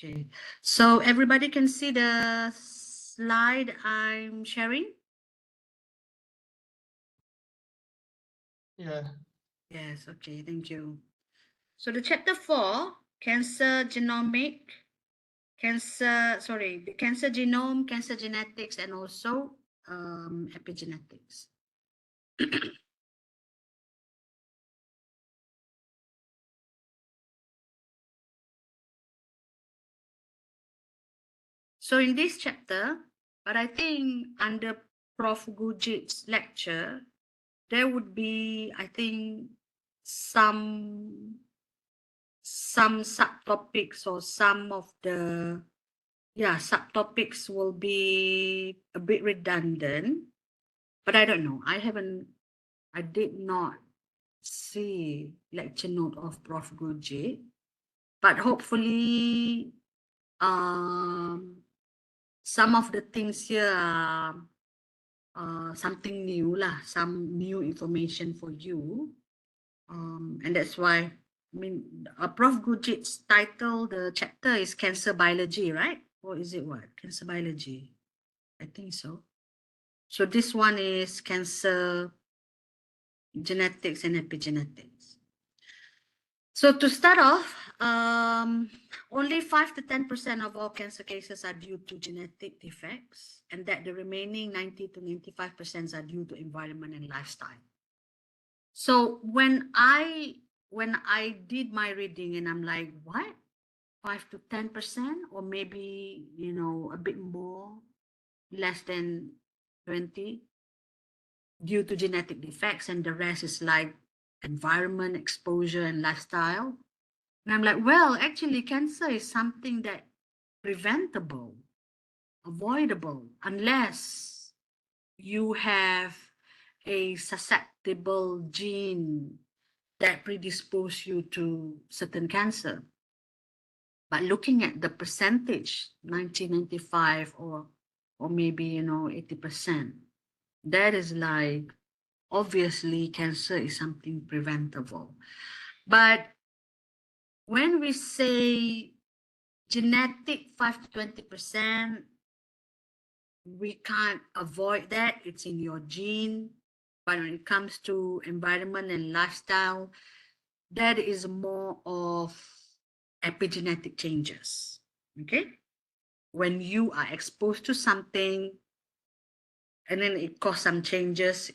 Okay, so everybody can see the slide I'm sharing? Yeah. Yes, okay, thank you. So the chapter 4, cancer genomic, the cancer genome, cancer genetics, and also epigenetics. So in this chapter, but I think under Prof. Gurjit's lecture, there would be, I think, some subtopics or some of the subtopics will be a bit redundant, but I don't know. I did not see lecture note of Prof. Gurjit, but hopefully some of the things here are something new lah, some new information for you. And that's why, I mean, Prof. Gurjit's title, the chapter is Cancer Biology, right? Or is it what? Cancer Biology. I think so. So this one is Cancer Genetics and Epigenetics. So to start off, only 5 to 10% of all cancer cases are due to genetic defects, and that the remaining 90 to 95% are due to environment and lifestyle. So when I did my reading and I'm like, what? 5 to 10%, or maybe, a bit more, less than 20, due to genetic defects, and the rest is like environment, exposure, and lifestyle. And I'm like, well, actually, cancer is something that preventable, avoidable, unless you have a susceptible gene that predispose you to certain cancer. But looking at the percentage, 1995 or maybe 80%, that is like, obviously cancer is something preventable. But when we say genetic 5 to 20%, we can't avoid that. It's in your gene. But when it comes to environment and lifestyle, that is more of epigenetic changes. Okay? When you are exposed to something and then it causes some changes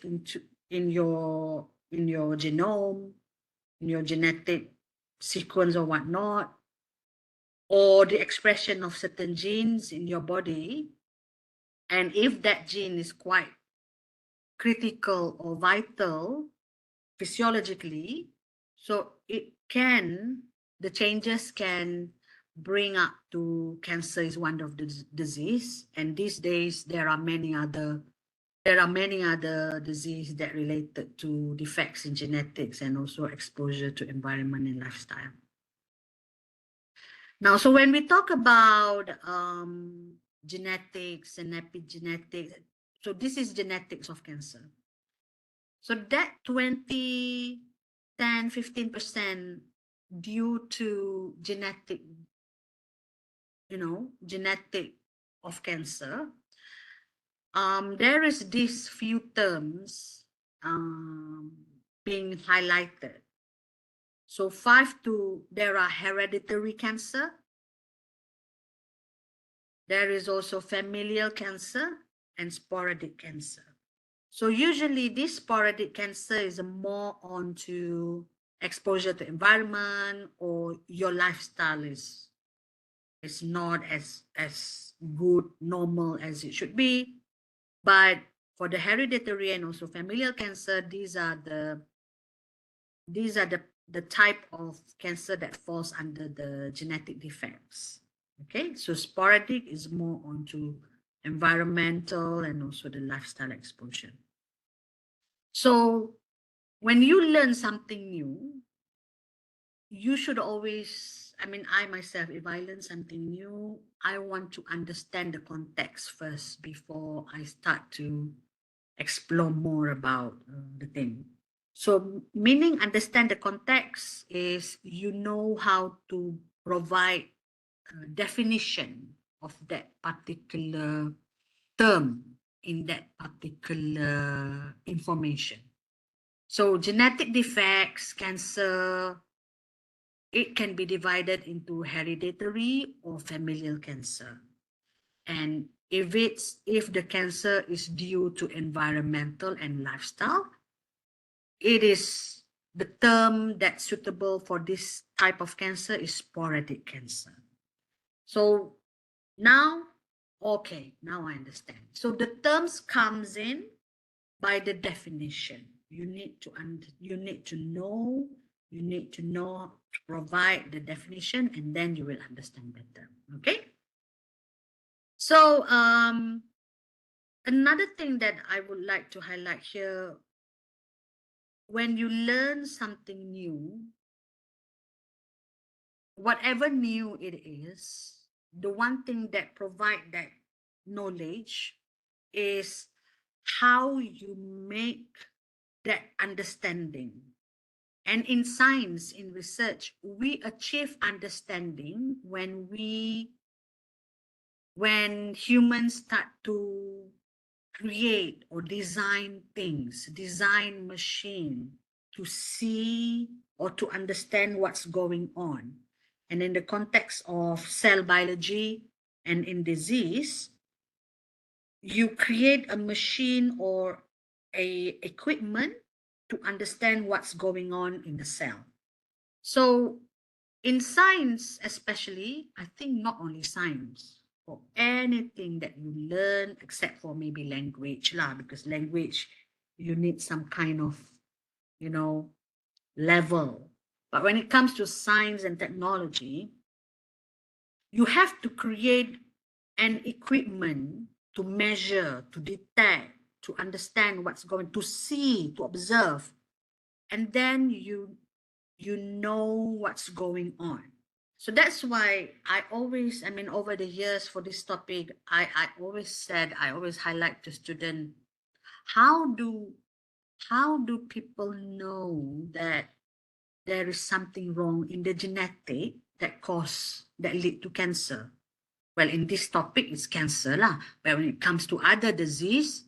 in your genome, in your genetic sequence or whatnot, or the expression of certain genes in your body, and if that gene is quite critical or vital physiologically, so the changes can bring up to cancer is one of the disease. And these days there are many other diseases that related to defects in genetics and also exposure to environment and lifestyle. Now, so when we talk about genetics and epigenetics, so this is genetics of cancer. So that 20, 10, 15% due to genetic of cancer, there is these few terms being highlighted. So there are hereditary cancer. There is also familial cancer and sporadic cancer. So usually this sporadic cancer is more onto exposure to environment, or your lifestyle is not as good, normal as it should be. But for the hereditary and also familial cancer, these are the type of cancer that falls under the genetic defects. Okay, so sporadic is more onto environmental and also the lifestyle exposure. So when you learn something new, you should always, I myself, if I learn something new, I want to understand the context first before I start to explore more about the thing. So meaning understand the context is you know how to provide definition of that particular term in that particular information. So genetic defects, cancer, it can be divided into hereditary or familial cancer. And if the cancer is due to environmental and lifestyle, it is the term that's suitable for this type of cancer is sporadic cancer. So now, okay, now I understand. So the terms comes in by the definition. You need to know, to provide the definition, and then you will understand better. Okay. So another thing that I would like to highlight here, when you learn something new, whatever new it is, the one thing that provide that knowledge is how you make that understanding. And in science, in research, we achieve understanding when humans start to create or design things, design machine to see or to understand what's going on. And in the context of cell biology and in disease, you create a machine or a equipment to understand what's going on in the cell. So in science, especially, I think not only science, for anything that you learn, except for maybe language lah, because language, you need some kind of, level. But when it comes to science and technology, you have to create an equipment to measure, to detect, to understand what's going, to see, to observe, and then you know what's going on. So that's why I always, over the years for this topic, I always highlight to student, how do people know that there is something wrong in the genetic that lead to cancer? Well, in this topic, it's cancer lah. But when it comes to other disease,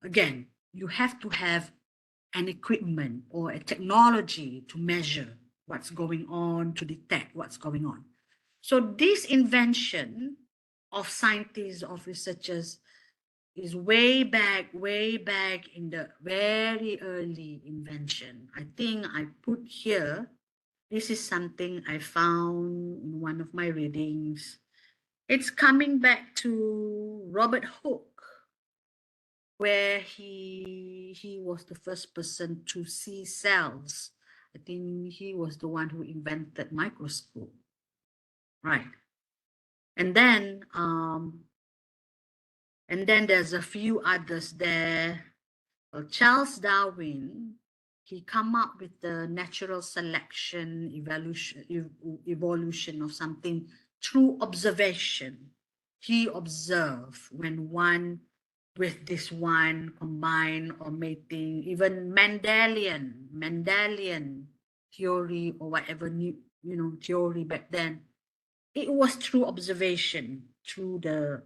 again, you have to have an equipment or a technology to measure what's going on, to detect what's going on. So this invention of scientists, of researchers, is way back in the very early invention. I think I put here, this is something I found in one of my readings. It's coming back to Robert Hooke, where he was the first person to see cells. I think he was the one who invented microscope, right? And then there's a few others there. Well, Charles Darwin, he come up with the natural selection, evolution of something through observation. He observed when one with this one combine or mating, even Mendelian theory or whatever new, theory back then, it was through observation, through the,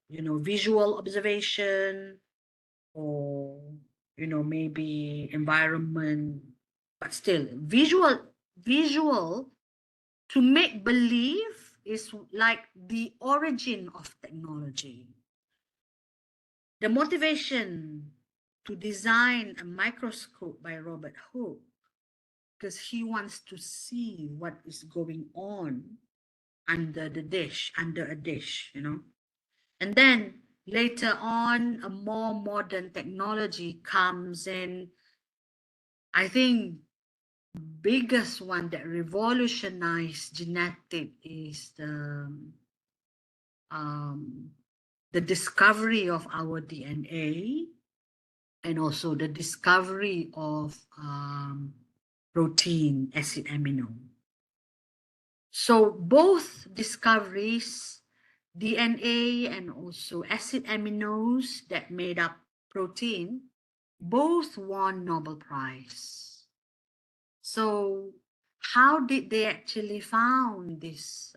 visual observation, or, maybe environment, but still visual to make believe is like the origin of technology. The motivation to design a microscope by Robert Hooke, because he wants to see what is going on under a dish, And then later on, a more modern technology comes in. I think biggest one that revolutionized genetic is the discovery of our DNA, and also the discovery of protein, acid amino. So both discoveries, DNA and also acid aminos that made up protein, both won Nobel Prize. So how did they actually found this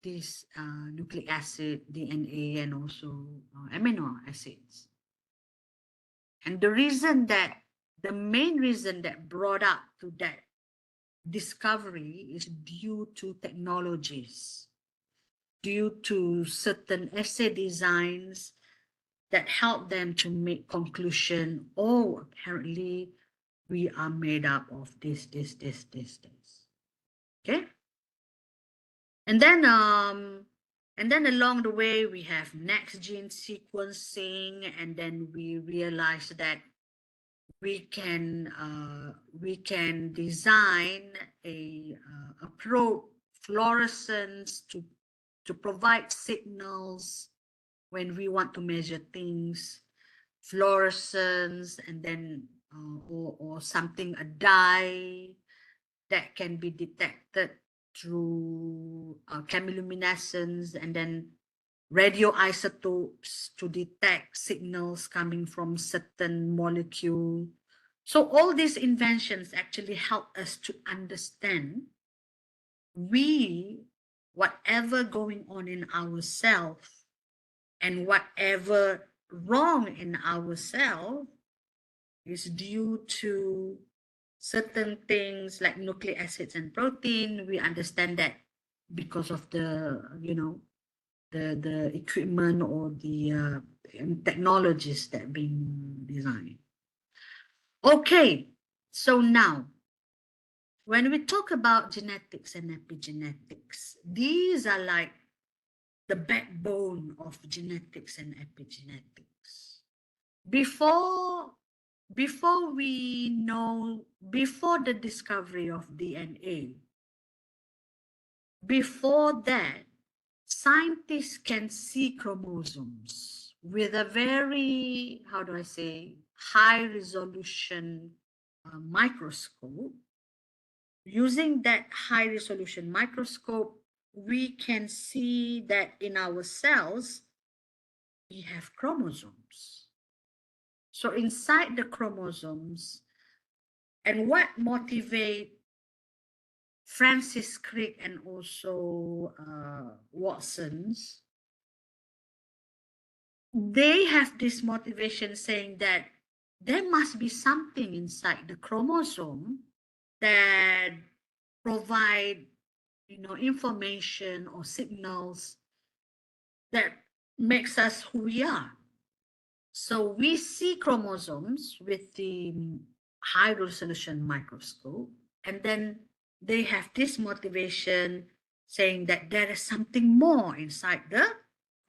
this nucleic acid, DNA, and also amino acids. And the main reason that brought up to that discovery is due to technologies, due to certain assay designs that help them to make conclusion, oh, apparently we are made up of this. Okay. And then along the way we have next gene sequencing, and then we realize that we can design a probe fluorescence to provide signals when we want to measure things, fluorescence, and then or something, a dye that can be detected through chemiluminescence, and then radioisotopes to detect signals coming from certain molecule. So all these inventions actually help us to understand whatever going on in ourselves and whatever wrong in ourselves is due to certain things like nucleic acids and protein. We understand that because of the, the equipment or the technologies that have been designed. Okay, so now, when we talk about genetics and epigenetics, these are like the backbone of genetics and epigenetics. Before the discovery of DNA, before that, scientists can see chromosomes with a very, how do I say, high resolution microscope. Using that high resolution microscope, we can see that in our cells, we have chromosomes. So inside the chromosomes, and what motivates Francis Crick and also Watson's, they have this motivation saying that there must be something inside the chromosome that provide, information or signals that makes us who we are. So we see chromosomes with the high resolution microscope, and then they have this motivation saying that there is something more inside the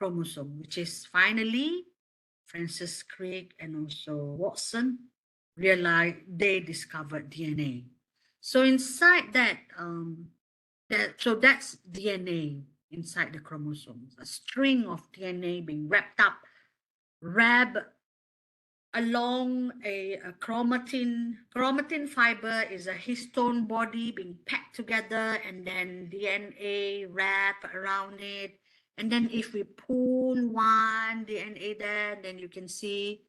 chromosome, which is finally Francis Crick and also Watson realized they discovered DNA. So inside that, that's DNA inside the chromosomes, a string of DNA being wrapped along a chromatin. Chromatin fiber is a histone body being packed together, and then DNA wrap around it. And then if we pull one DNA there, then you can see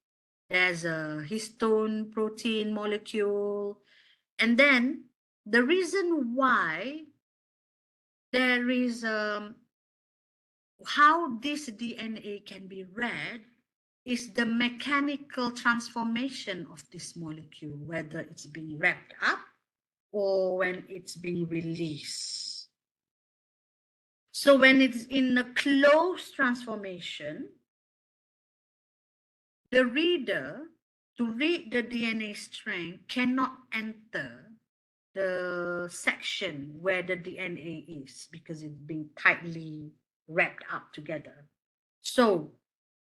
there's a histone protein molecule. And then the reason why there is how this DNA can be read is the mechanical transformation of this molecule, whether it's being wrapped up or when it's being released. So when it's in a closed transformation, the reader, to read the DNA strand, cannot enter the section where the DNA is because it's being tightly wrapped up together. So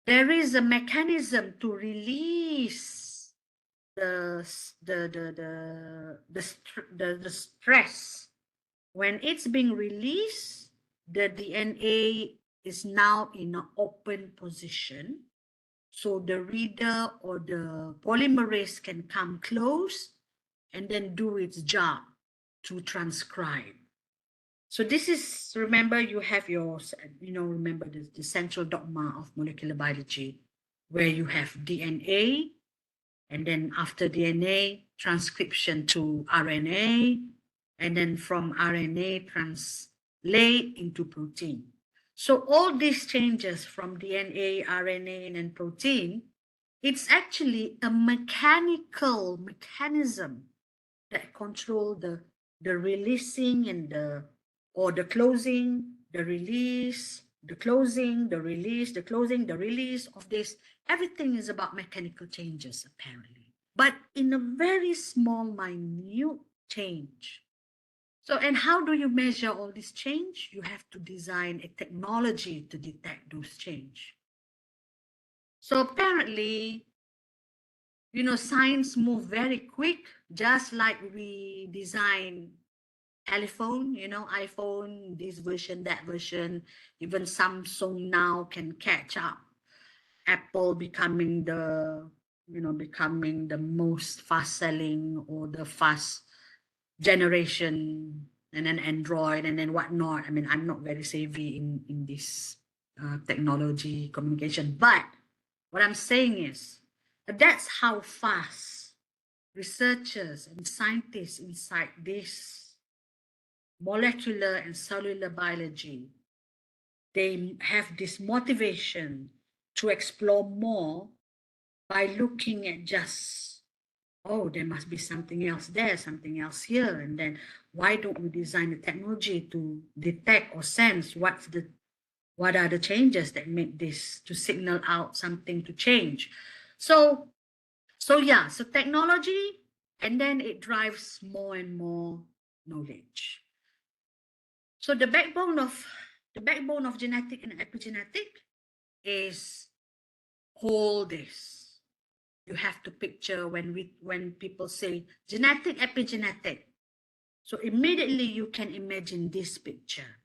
there is a mechanism to release the stress. When it's being released, the DNA is now in an open position. So the reader or the polymerase can come close and then do its job to transcribe. So this is, remember, you have your, remember the central dogma of molecular biology, where you have DNA, and then after DNA, transcription to RNA, and then from RNA, lay into protein. So all these changes from DNA, RNA, and then protein, it's actually a mechanical mechanism that control the releasing and the closing, the release, the closing, the release, the closing, the release of this. Everything is about mechanical changes, apparently, but in a very small, minute change. So, and how do you measure all this change? You have to design a technology to detect those change. So apparently, you know, science move very quick, just like we design telephone, you know, iPhone, this version, that version, even Samsung now can catch up. Apple becoming the, you know, becoming the most fast selling or the fast generation, and then Android and then whatnot. I mean, I'm not very savvy in this technology communication, but what I'm saying is that's how fast researchers and scientists inside this molecular and cellular biology, they have this motivation to explore more by looking at just, oh, there must be something else there, something else here, and then why don't we design a technology to detect or sense what are the changes that make this, to signal out something to change. So yeah, so technology, and then it drives more and more knowledge. So the backbone of genetic and epigenetic is all this. You have to picture when people say genetic, epigenetic. So immediately you can imagine this picture.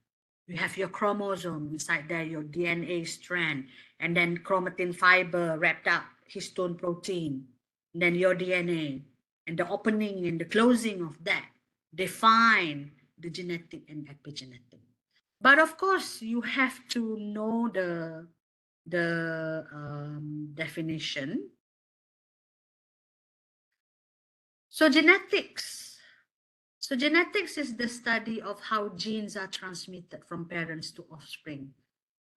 You have your chromosome inside there, your DNA strand, and then chromatin fiber wrapped up, histone protein, and then your DNA, and the opening and the closing of that define the genetic and epigenetic. But of course, you have to know the definition. So genetics. So genetics is the study of how genes are transmitted from parents to offspring,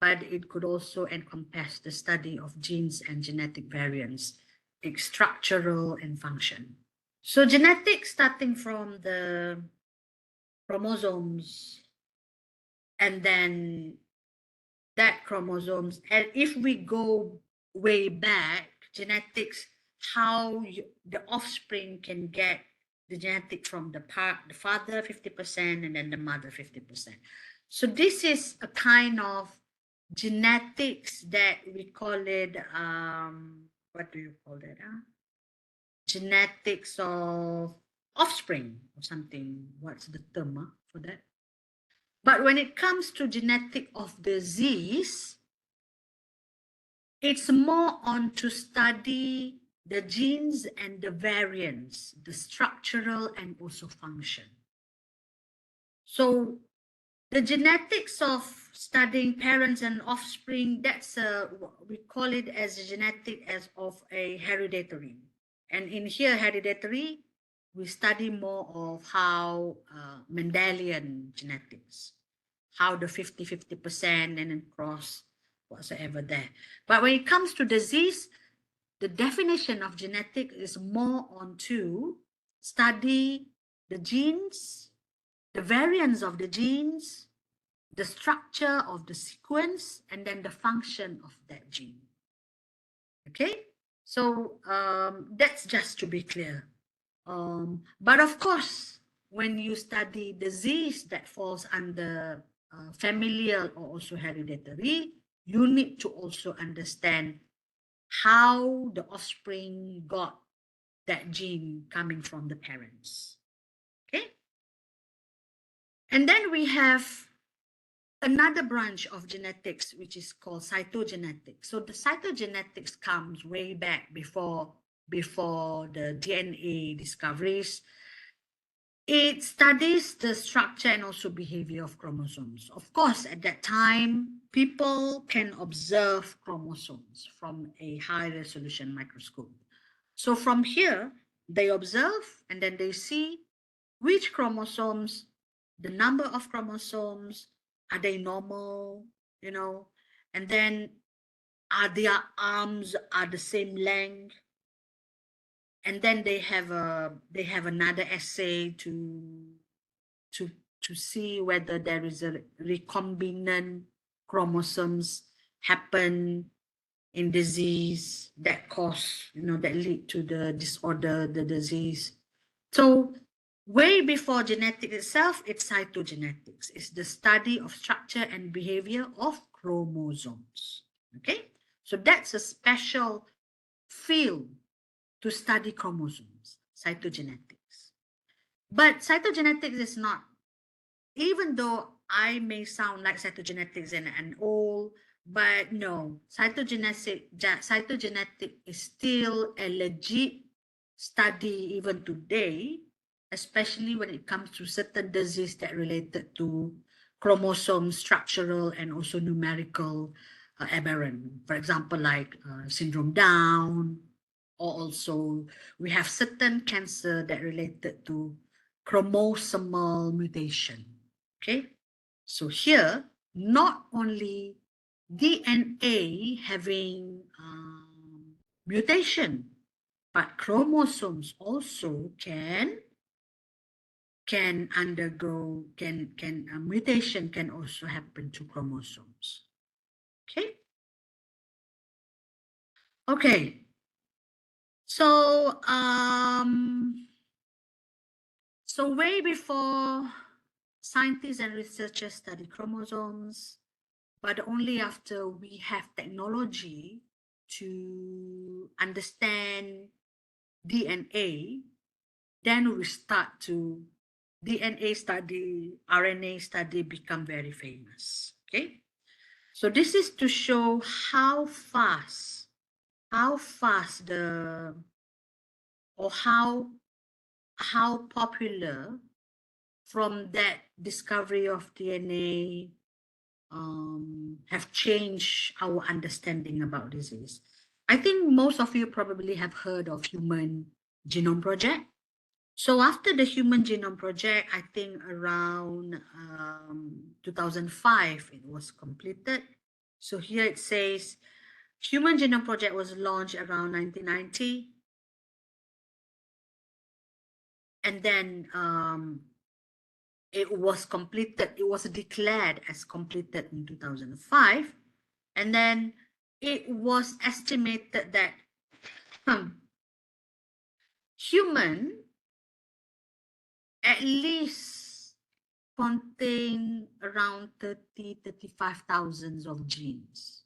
but it could also encompass the study of genes and genetic variants, its structural and function. So genetics, starting from the chromosomes, and then that chromosomes, and if we go way back, genetics, how the offspring can get the genetic from the father 50% and then the mother 50%. So this is a kind of genetics that we call it, what do you call that? Genetics of offspring or something. What's the term for that? But when it comes to genetic of disease, it's more on to study the genes and the variants, the structural and also function. So the genetics of studying parents and offspring, that's we call it as a genetic as of a hereditary. And in here, hereditary, we study more of how Mendelian genetics, how the 50-50% and then cross whatsoever there. But when it comes to disease, the definition of genetic is more on to study the genes, the variants of the genes, the structure of the sequence, and then the function of that gene. Okay, so that's just to be clear. But of course, when you study disease that falls under familial or also hereditary, you need to also understand how the offspring got that gene coming from the parents. Okay, and then we have another branch of genetics, which is called cytogenetics. So the cytogenetics comes way back before the DNA discoveries. It studies the structure and also behavior of chromosomes. Of course, at that time, people can observe chromosomes from a high resolution microscope. So from here, they observe and then they see which chromosomes the number of chromosomes, are they normal, you know, and then are their arms are the same length, and then they have another assay to to see whether there is a recombinant chromosomes happen in disease that cause, that lead to the disorder, the disease. So way before genetics itself, it's cytogenetics. It's the study of structure and behavior of chromosomes. Okay, so that's a special field to study chromosomes, cytogenetics. But cytogenetics is not, even though I may sound like cytogenetics and all, but no, cytogenetic is still a legit study even today, especially when it comes to certain disease that related to chromosome structural and also numerical aberrant. For example, like syndrome Down, or also we have certain cancer that related to chromosomal mutation. Okay, so here, not only DNA having mutation, but chromosomes also can undergo, mutation can also happen to chromosomes. Okay. Okay. So, so way before scientists and researchers study chromosomes, but only after we have technology to understand DNA, then we start to DNA study, RNA study become very famous. Okay, so this is to show how fast the, or how popular from that discovery of DNA have changed our understanding about disease. I think most of you probably have heard of Human Genome Project. So after the Human Genome Project, I think around 2005, it was completed. So here it says, Human Genome Project was launched around 1990. And then it was completed, it was declared as completed in 2005. And then it was estimated that human at least contain around 35,000 of genes.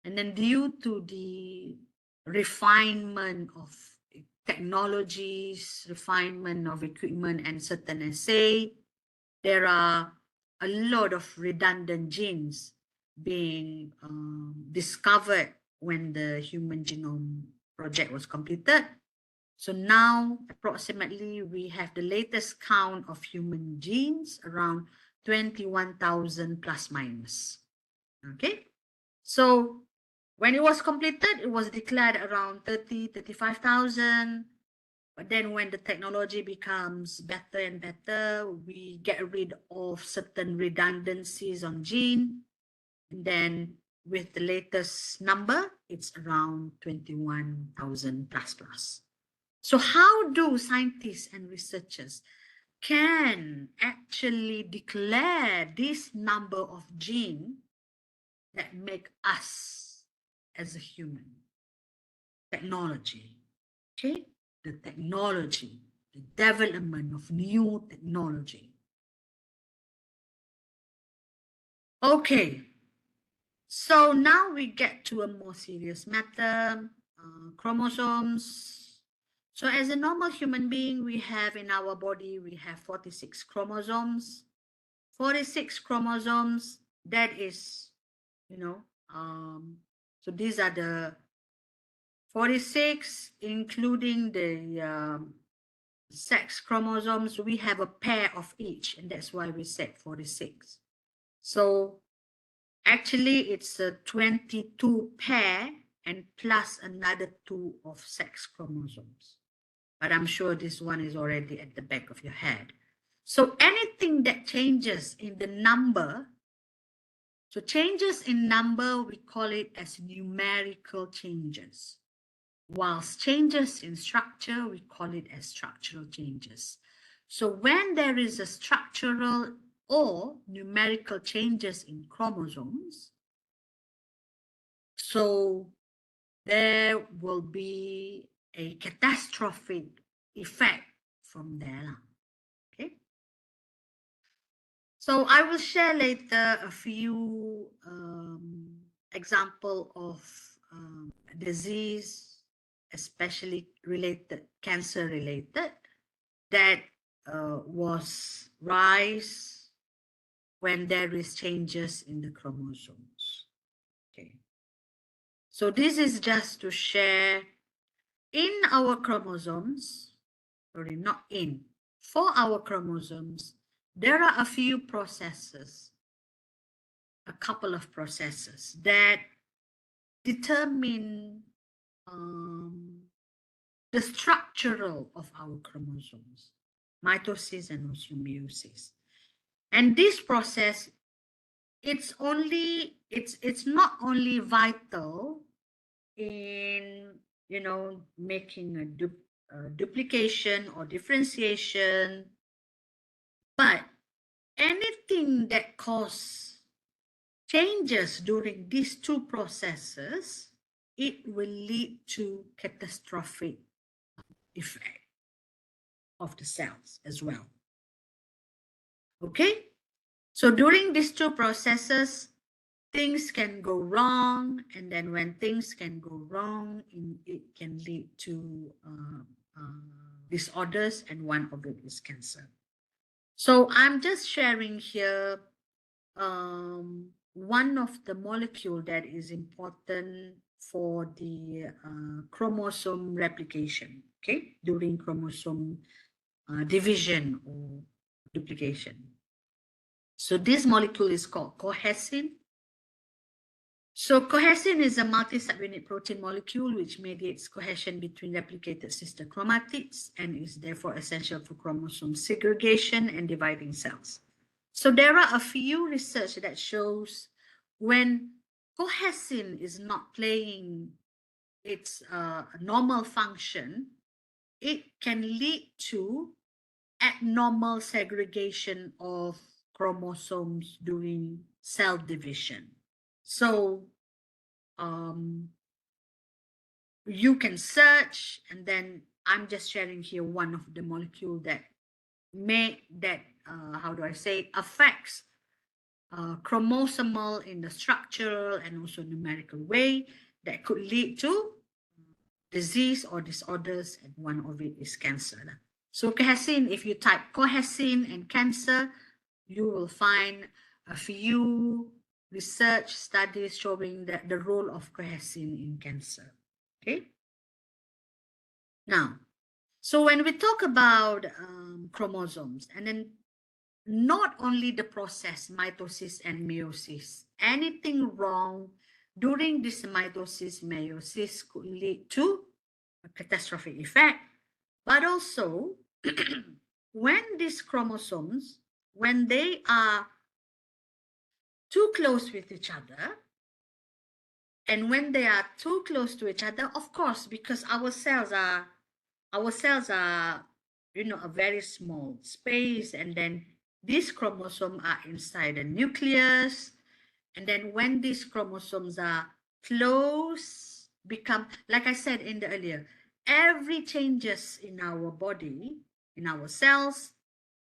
And then due to the refinement of technologies, refinement of equipment and certain assay, there are a lot of redundant genes being discovered when the Human Genome Project was completed. So now approximately we have the latest count of human genes around 21,000 plus minus. Okay, so when it was completed, it was declared around 35,000. But then when the technology becomes better and better, we get rid of certain redundancies on gene. And then with the latest number, it's around 21,000 plus plus. So how do scientists and researchers can actually declare this number of genes that make us as a human? Technology, okay? The technology, the development of new technology. Okay, so now we get to a more serious matter, chromosomes. So as a normal human being, we have in our body, we have 46 chromosomes. 46 chromosomes, that is, so these are the 46, including the sex chromosomes. We have a pair of each, and that's why we said 46. So actually, it's a 22 pair and plus another 2 of sex chromosomes. But I'm sure this one is already at the back of your head. So anything that changes in the number, so changes in number, we call it as numerical changes. Whilst changes in structure, we call it as structural changes. So when there is a structural or numerical changes in chromosomes, so there will be a catastrophic effect from there. Okay. So I will share later a few example of disease, especially related, cancer related, that was rise when there is changes in the chromosomes. Okay. So this is just to share in our chromosomes, sorry, not in, for our chromosomes, there are a few processes, a couple of processes that determine the structural of our chromosomes, mitosis and also meiosis. And this process, it's not only vital in, you know, making a duplication or differentiation, but anything that causes changes during these two processes, it will lead to catastrophic effect of the cells as well. Okay, so during these two processes, things can go wrong, and then when things can go wrong, it can lead to disorders, and one of it is cancer. So I'm just sharing here one of the molecule that is important for the chromosome replication, okay, during chromosome division or duplication. So this molecule is called cohesin. So cohesin is a multi-subunit protein molecule which mediates cohesion between replicated sister chromatids and is therefore essential for chromosome segregation and dividing cells. So there are a few research that shows when cohesin is not playing its normal function, it can lead to abnormal segregation of chromosomes during cell division. So you can search, and then I'm just sharing here one of the molecule that how do I say, affects chromosomal in the structural and also numerical way that could lead to disease or disorders, and one of it is cancer. So cohesin, if you type cohesin and cancer, you will find a few research studies showing that the role of cohesin in cancer. Okay. Now, so when we talk about chromosomes, and then not only the process mitosis and meiosis, anything wrong during this mitosis, meiosis could lead to a catastrophic effect, but also when these chromosomes, when they are too close with each other, and when they are too close to each other, of course, because our cells are, you know, a very small space, and then these chromosomes are inside the nucleus, and then when these chromosomes are close, become, like I said in the earlier, every changes in our body, in our cells,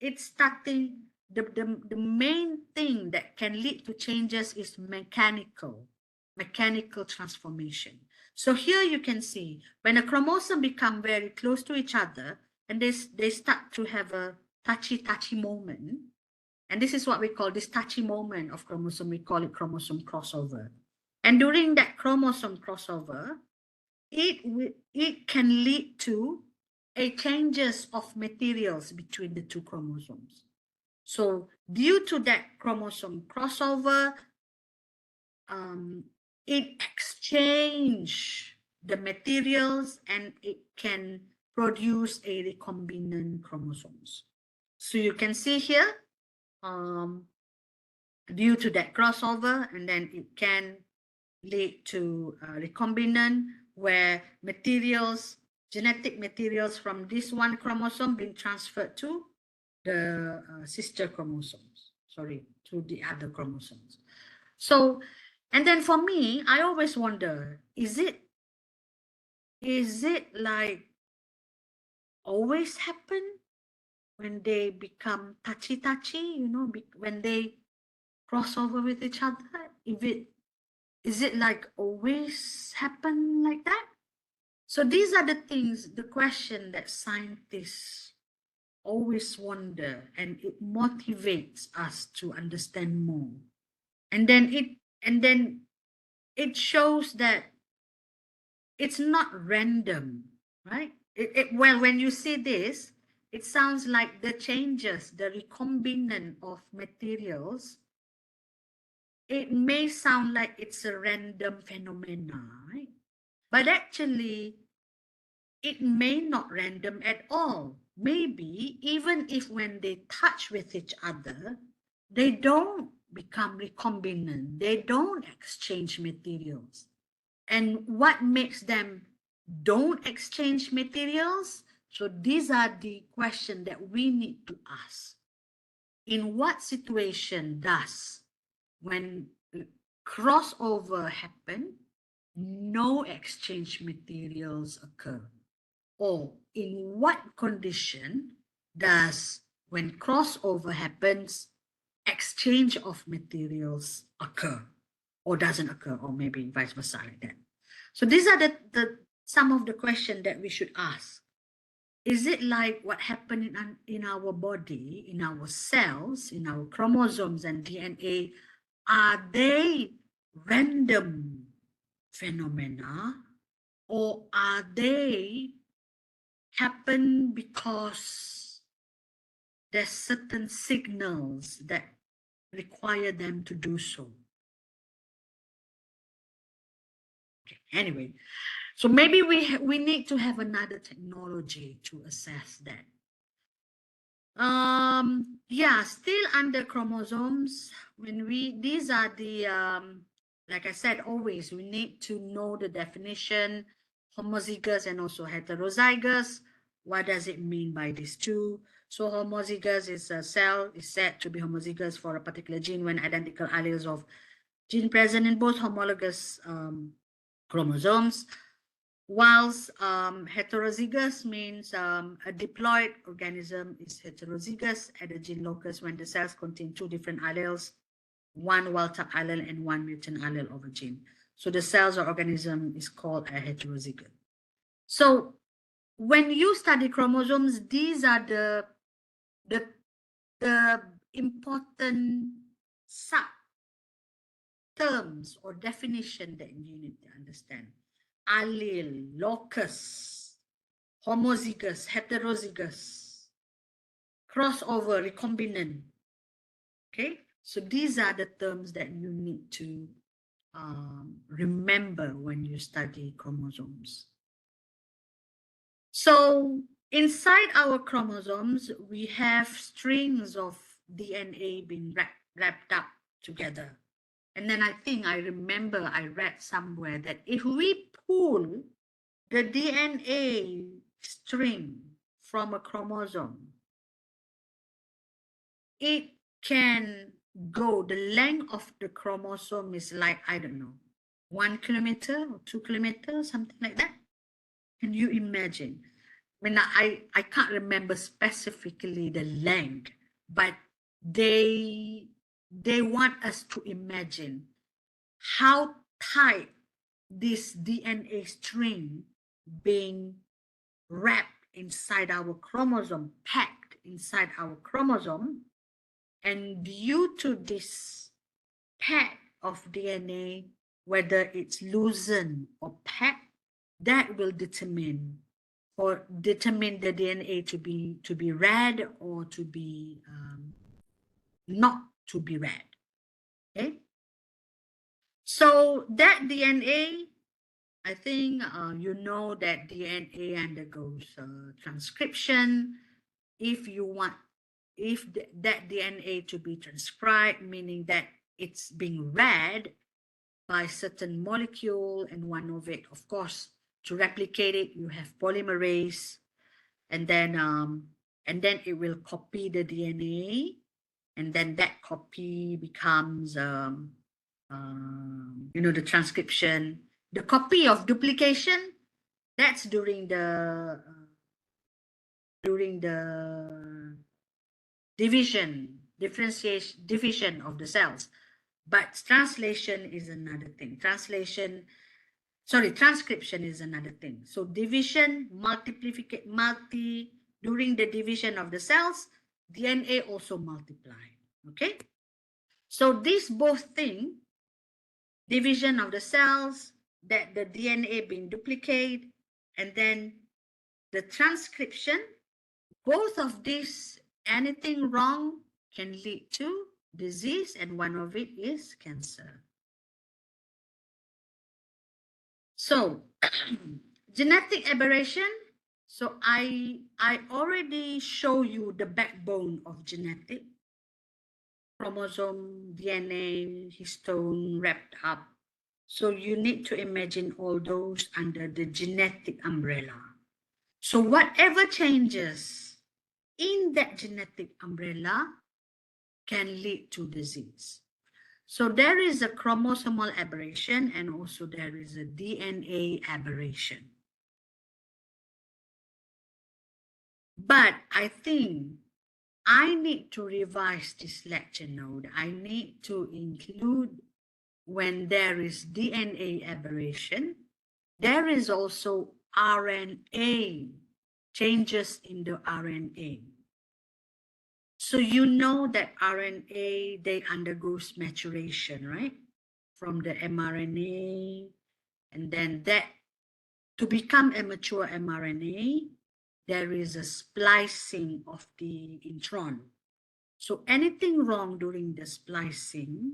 it's starting, the main thing that can lead to changes is mechanical transformation. So here you can see when a chromosome become very close to each other, and they start to have a touchy moment, and this is what we call this touchy moment of chromosome, we call it chromosome crossover. And during that chromosome crossover, it can lead to a changes of materials between the two chromosomes. So due to that chromosome crossover, it exchange the materials, and it can produce a recombinant chromosomes. So you can see here, due to that crossover, and then it can lead to recombinant, where materials, genetic materials from this one chromosome being transferred to the sister chromosomes, to the other chromosomes. So, and then for me, I always wonder, is it like always happen when they become touchy, when they cross over with each other? Is it like always happen like that? So these are the things, the question that scientists always wonder, and it motivates us to understand more. And then it shows that it's not random, right? Well, when you see this, it sounds like the changes, the recombinant of materials, it may sound like it's a random phenomena, right? But actually, it may not random at all. Maybe even if when they touch with each other, they don't become recombinant, they don't exchange materials. And what makes them don't exchange materials? So these are the questions that we need to ask. In what situation does, when crossover happen, no exchange materials occur? Or in what condition does, when crossover happens, exchange of materials occur or doesn't occur, or maybe vice versa like that? So these are the some of the questions that we should ask. Is it like what happened in our body, in our cells, in our chromosomes and DNA? Are they random phenomena, or are they happen because there's certain signals that require them to do so? Okay, anyway, so maybe we need to have another technology to assess that. Yeah, still under chromosomes, these are the like I said, always we need to know the definition, homozygous and also heterozygous. What does it mean by these two? So homozygous is a cell is said to be homozygous for a particular gene when identical alleles of gene present in both homologous chromosomes. Whilst heterozygous means a diploid organism is heterozygous at the gene locus when the cells contain two different alleles, one wild-type allele and one mutant allele of a gene. So the cells or organism is called a heterozygote. So when you study chromosomes, these are the important sub-terms or definition that you need to understand. Allele, locus, homozygous, heterozygous, crossover, recombinant. Okay, so these are the terms that you need to remember when you study chromosomes. So inside our chromosomes, we have strings of DNA being wrapped up together. And then I remember I read somewhere that if we pull the DNA string from a chromosome, it can go, the length of the chromosome is like, I don't know, 1 kilometer or 2 kilometers, something like that. Can you imagine? I mean, I can't remember specifically the length, but they want us to imagine how tight this DNA string being wrapped inside our chromosome, packed inside our chromosome. And due to this pack of DNA, whether it's loosened or packed, that will determine the DNA to be read or to be not to be read. Okay, so that DNA, I think you know that DNA undergoes transcription. If you want if that DNA to be transcribed, meaning that it's being read by certain molecule, and one of it, of course, to replicate it, you have polymerase, and then it will copy the DNA, and then that copy becomes the transcription. The copy of duplication, that's during the division of the cells. But translation is another thing. Transcription is another thing. So division, during the division of the cells, DNA also multiply. Okay? So these both things, division of the cells, that the DNA being duplicated, and then the transcription, both of these, anything wrong can lead to disease, and one of it is cancer. So genetic aberration. So I already show you the backbone of genetic: chromosome, DNA, histone wrapped up. So you need to imagine all those under the genetic umbrella. So whatever changes in that genetic umbrella can lead to disease. So there is a chromosomal aberration, and also there is a DNA aberration. But I think I need to revise this lecture note. I need to include, when there is DNA aberration, there is also RNA, changes in the RNA. So you know that RNA, they undergoes maturation, right? From the mRNA, and then that, to become a mature mRNA, there is a splicing of the intron. So anything wrong during the splicing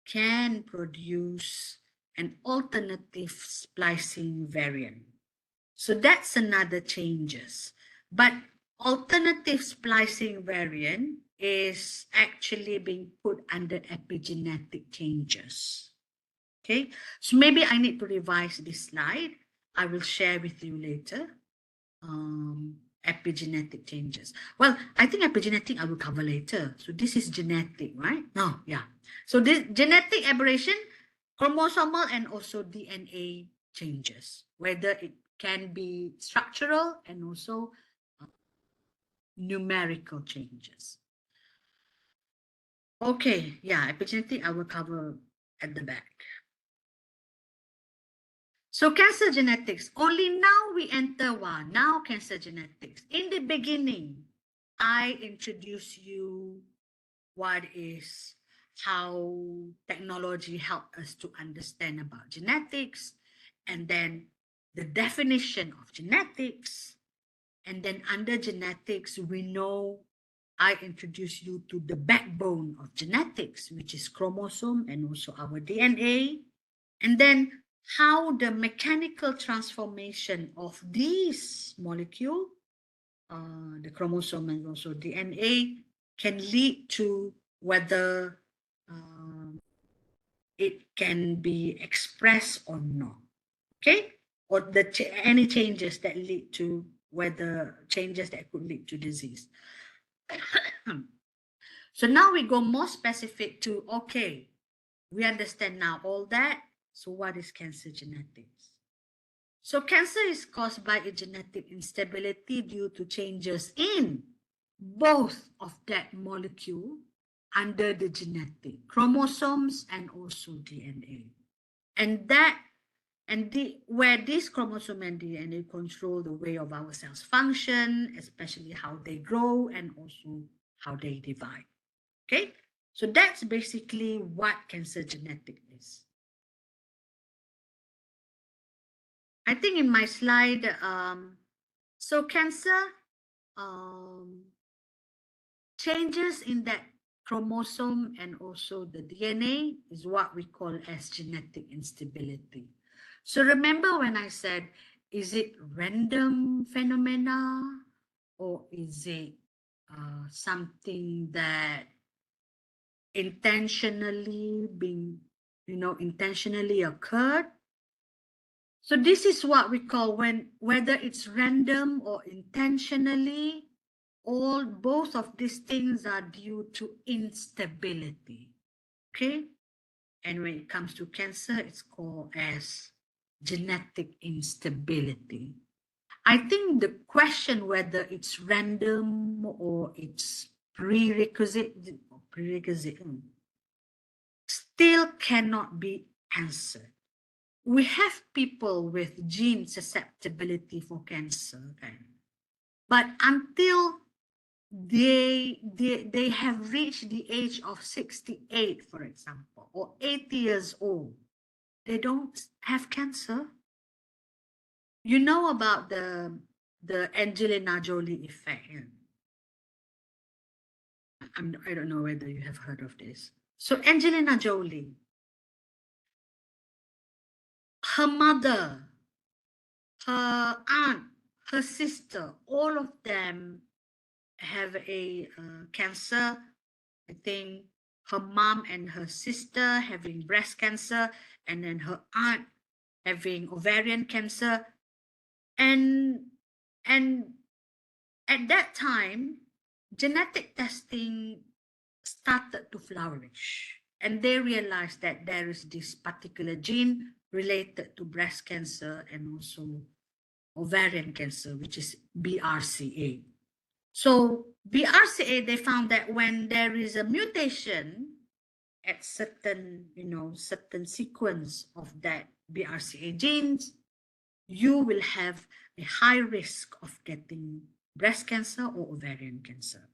can produce an alternative splicing variant. So that's another changes. But alternative splicing variant is actually being put under epigenetic changes. Okay, so maybe I need to revise this slide. I will share with you later. Epigenetic changes. Well, I think epigenetic I will cover later. So this is genetic, right? No, yeah. So this genetic aberration, chromosomal and also DNA changes, whether it can be structural and also numerical changes. Okay, yeah, epigenetic I will cover at the back. So cancer genetics, only now we enter one. Now cancer genetics. In the beginning, I introduce you how technology helped us to understand about genetics, and then the definition of genetics. And then under genetics, we know I introduce you to the backbone of genetics, which is chromosome and also our DNA. And then how the mechanical transformation of these molecule, the chromosome and also DNA, can lead to whether it can be expressed or not. Okay, or any changes that lead to, whether changes that could lead to disease. So now we go more specific to, okay, we understand now all that. So what is cancer genetics? So cancer is caused by a genetic instability due to changes in both of that molecule under the genetic chromosomes and also DNA. And where this chromosome and DNA control the way of our cells function, especially how they grow and also how they divide. Okay, so that's basically what cancer genetic is. I think in my slide, so cancer changes in that chromosome and also the DNA is what we call as genetic instability. So remember when I said, is it random phenomena or is it something that intentionally being, intentionally occurred. So this is what we call whether it's random or intentionally, both of these things are due to instability. Okay? And when it comes to cancer, it's called as genetic instability. I think the question whether it's random or it's prerequisite still cannot be answered. We have people with gene susceptibility for cancer, okay? But until they have reached the age of 68, for example, or 80 years old, they don't have cancer. You know about the Angelina Jolie effect. I don't know whether you have heard of this. So Angelina Jolie, her mother, her aunt, her sister, all of them have a cancer. I think her mom and her sister having breast cancer, and then her aunt having ovarian cancer. And at that time, genetic testing started to flourish, and they realized that there is this particular gene related to breast cancer and also ovarian cancer, which is BRCA. So BRCA, they found that when there is a mutation at certain, certain sequence of that BRCA genes, you will have a high risk of getting breast cancer or ovarian cancer.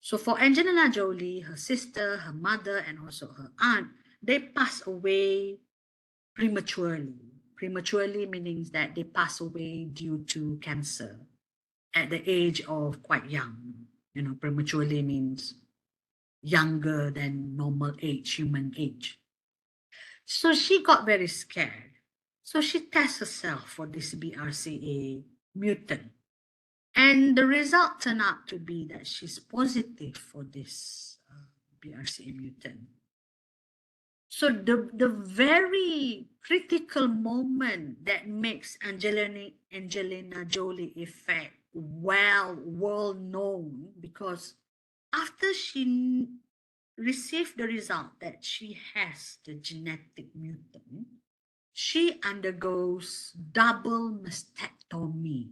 So for Angelina Jolie, her sister, her mother, and also her aunt, they passed away prematurely. Prematurely meaning that they pass away due to cancer at the age of quite young. Prematurely means younger than normal age, human age. So she got very scared. So she tests herself for this BRCA mutant. And the result turned out to be that she's positive for this BRCA mutant. So the very critical moment that makes Angelina Jolie effect well known, because after she received the result that she has the genetic mutant, she undergoes double mastectomy.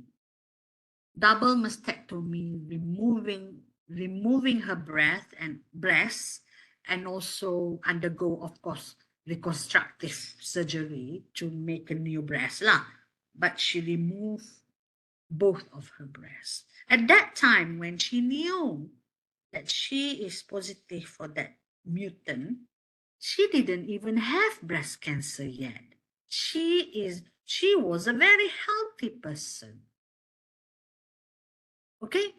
Double mastectomy, removing her breasts, and also undergo, of course, reconstructive surgery to make a new breast lah. But she removed both of her breasts. At that time, when she knew that she is positive for that mutant, she didn't even have breast cancer yet. She was a very healthy person. Okay,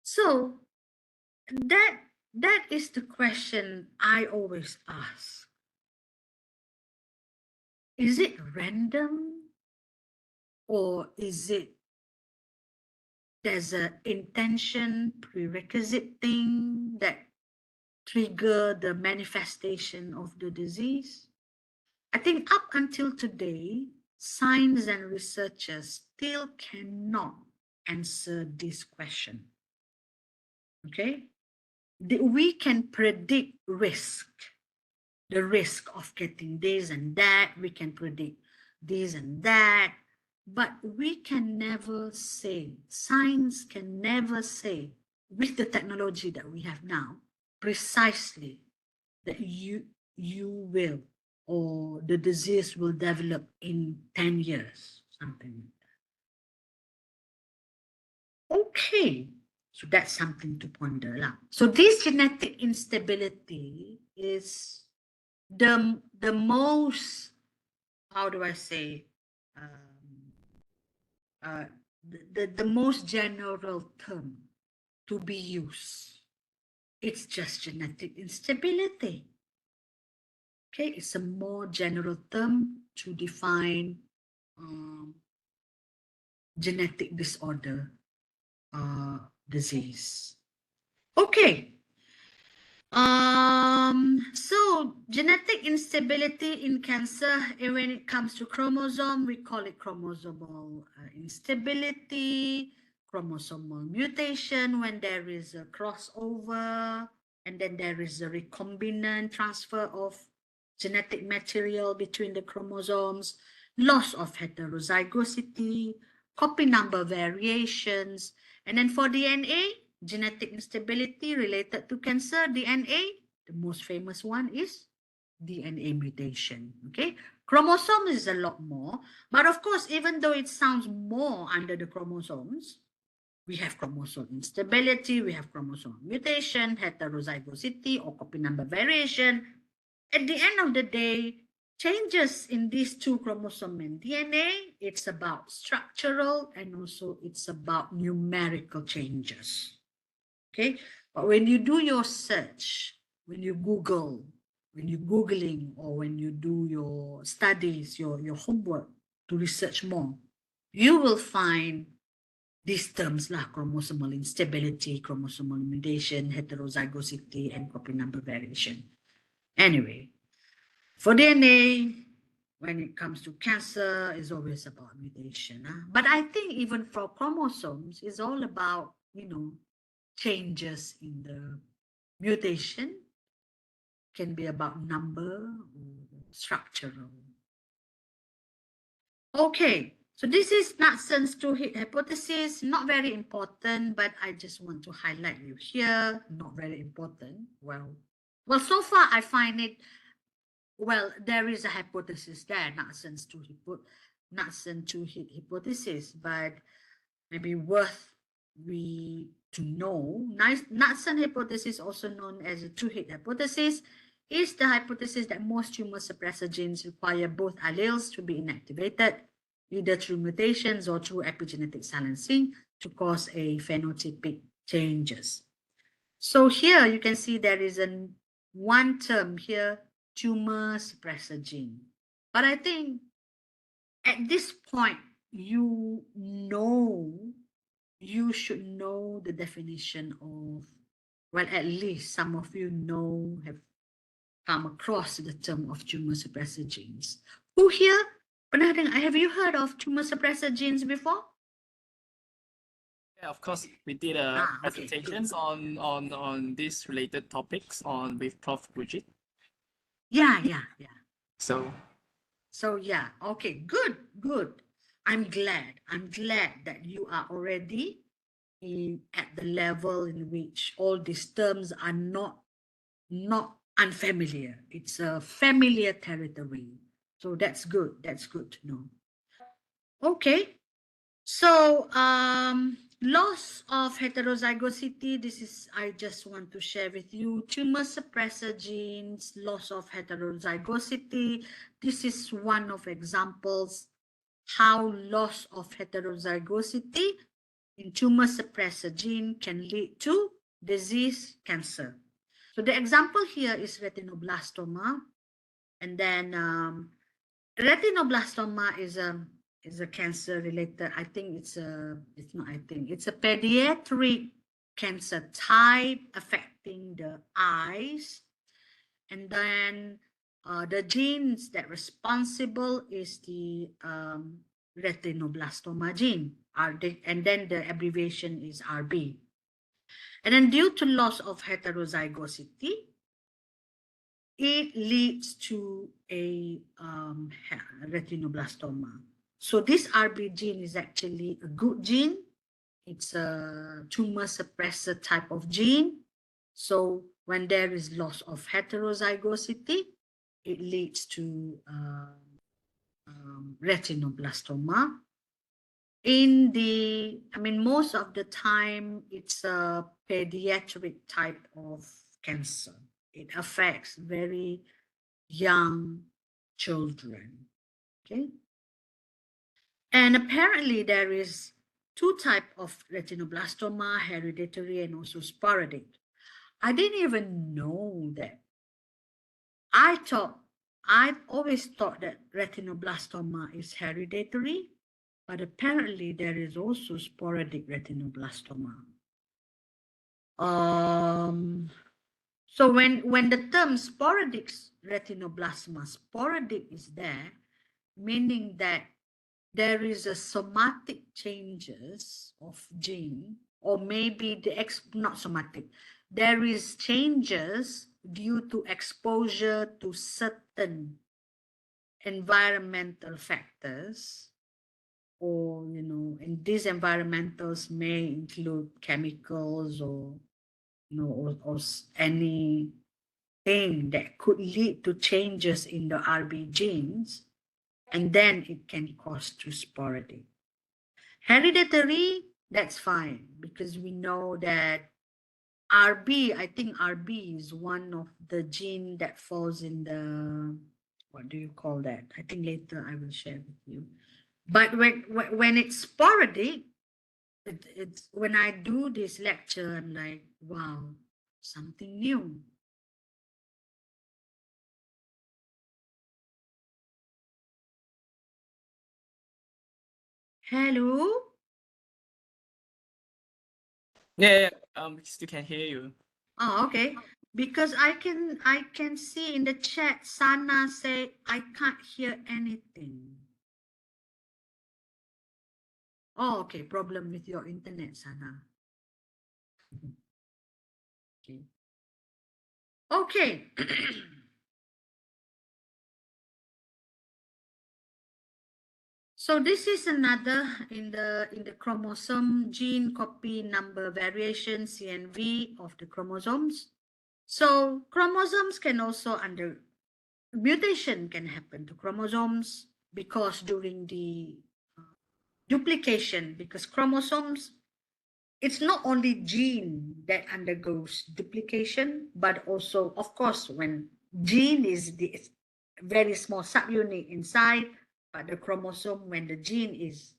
so that is the question I always ask. Is it random, or is it there's an intention prerequisite thing that trigger the manifestation of the disease? I think up until today, science and researchers still cannot answer this question. Okay, we can predict risk, the risk of getting this and that. We can predict this and that, but we can never say, science can never say with the technology that we have now precisely that you will, or the disease will develop in 10 years, something like that. Okay, so that's something to ponder lah. So this genetic instability is the most, how do I say, the most general term to be used. It's just genetic instability. Okay, it's a more general term to define genetic disorder disease. Okay. So genetic instability in cancer, when it comes to chromosome, we call it chromosomal instability, chromosomal mutation when there is a crossover, and then there is a recombinant transfer of genetic material between the chromosomes, loss of heterozygosity, copy number variations, and then for DNA, genetic instability related to cancer, DNA, the most famous one is DNA mutation. Okay, chromosome is a lot more, but of course, even though it sounds more under the chromosomes, we have chromosome instability, we have chromosome mutation, heterozygosity, or copy number variation. At the end of the day, changes in these two chromosomes and DNA, it's about structural and also it's about numerical changes. Okay, but when you do your search, when you Google, when you're Googling, or when you do your studies, your homework to research more, you will find these terms lah: chromosomal instability, chromosomal mutation, heterozygosity, and copy number variation. Anyway, for DNA, when it comes to cancer, it's always about mutation. But I think even for chromosomes, it's all about, changes in the mutation, can be about number or structural. Okay, so this is Knudsen's two-hit hypothesis, not very important, but I just want to highlight you here, not very important. Well, so far I find it, well, there is a hypothesis there, Knudsen's two-hit hypothesis, but maybe worth we to know. Knudsen hypothesis, also known as a two-hit hypothesis, is the hypothesis that most tumor suppressor genes require both alleles to be inactivated, either through mutations or through epigenetic silencing, to cause a phenotypic changes. So here you can see there is one term here, tumor suppressor gene. But I think at this point, you should know the definition of, well, at least some of you have come across the term of tumor suppressor genes. Who here? Have you heard of tumor suppressor genes before? Yeah, of course, we did presentations on these related topics with Prof. Bridget. Yeah. So yeah, okay, good. I'm glad that you are already at the level in which all these terms are not unfamiliar. It's a familiar territory. So that's good. That's good to know. Okay. So loss of heterozygosity, this is, I just want to share with you, tumor suppressor genes, loss of heterozygosity. This is one of examples how loss of heterozygosity in tumor suppressor gene can lead to disease, cancer. So the example here is retinoblastoma, and then retinoblastoma is a cancer related. I think it's a pediatric cancer type affecting the eyes, and then the genes that responsible is the retinoblastoma gene, and then the abbreviation is RB. And then due to loss of heterozygosity, it leads to a retinoblastoma. So this RB gene is actually a good gene. It's a tumor suppressor type of gene. So when there is loss of heterozygosity, it leads to retinoblastoma. Most of the time, it's a pediatric type of cancer. It affects very young children, okay? And apparently there is two types of retinoblastoma, hereditary and also sporadic. I didn't even know that. I always thought that retinoblastoma is hereditary, but apparently there is also sporadic retinoblastoma. So when the term sporadic retinoblastoma, sporadic is there, meaning that there is a somatic changes of gene, or maybe not somatic, there is changes due to exposure to certain environmental factors, or and these environmentals may include chemicals, or or anything that could lead to changes in the RB genes, and then it can cause to sporadic. Hereditary, that's fine, because we know that RB, I think RB is one of the gene that falls in the, what do you call that? I think later I will share with you. But when it's sporadic, it's when I do this lecture, I'm like, wow, something new. Hello? Yeah, still can hear you. Oh, okay. Because I can see in the chat, Sana say, I can't hear anything. Oh, okay. Problem with your internet, Sana. Okay. Okay. So this is another in the chromosome gene copy number variation, CNV, of the chromosomes. So chromosomes can also mutation can happen to chromosomes, because during the duplication, because chromosomes, it's not only gene that undergoes duplication, but also, of course, when gene is the very small subunit inside, but the chromosome, when the gene is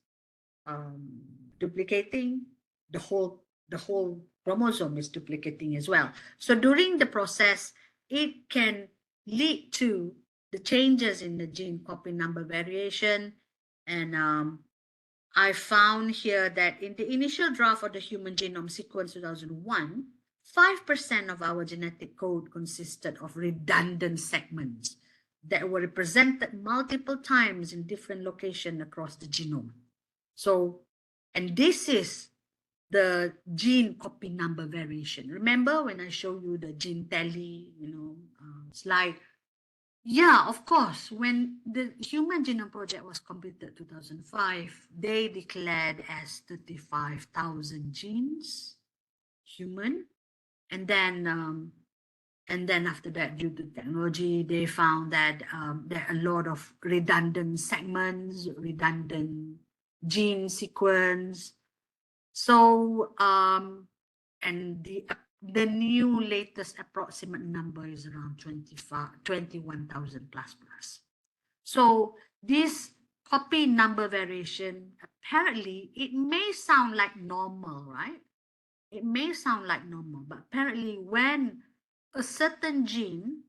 duplicating, the whole chromosome is duplicating as well. So during the process, it can lead to the changes in the gene copy number variation. And I found here that in the initial draft of the Human Genome Sequence 2001, 5% of our genetic code consisted of redundant segments that were represented multiple times in different locations across the genome. So, and this is the gene copy number variation. Remember when I show you the gene tally, slide? Yeah, of course. When the Human Genome Project was completed 2005, they declared as 35,000 genes, human, and then after that, due to technology, they found that there are a lot of redundant segments, redundant gene sequence. So and the new latest approximate number is around 21,000 plus. So this copy number variation, apparently it may sound like normal, right? It may sound like normal, but apparently when a certain gene,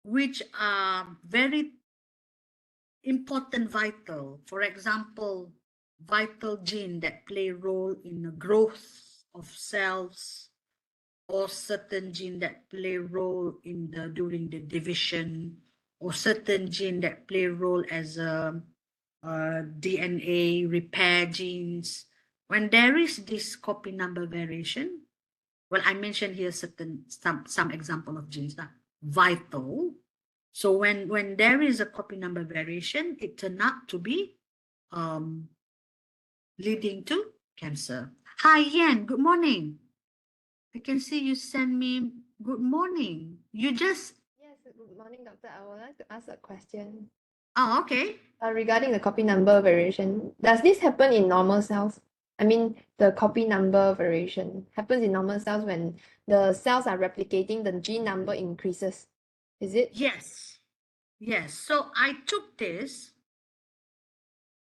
which are very important, vital, for example, vital gene that play role in the growth of cells, or certain gene that play role in during the division, or certain gene that play role as a DNA repair genes. When there is this copy number variation, well, I mentioned here some example of genes that vital. So when there is a copy number variation, it turned out to be leading to cancer. Hi, Yan. Good morning. I can see you send me good morning. You just... Yes, good morning, doctor. I would like to ask a question. Oh, okay. Regarding the copy number variation, does this happen in normal cells? I mean, the copy number variation happens in normal cells when the cells are replicating, the gene number increases. Is it? Yes. Yes. So I took this.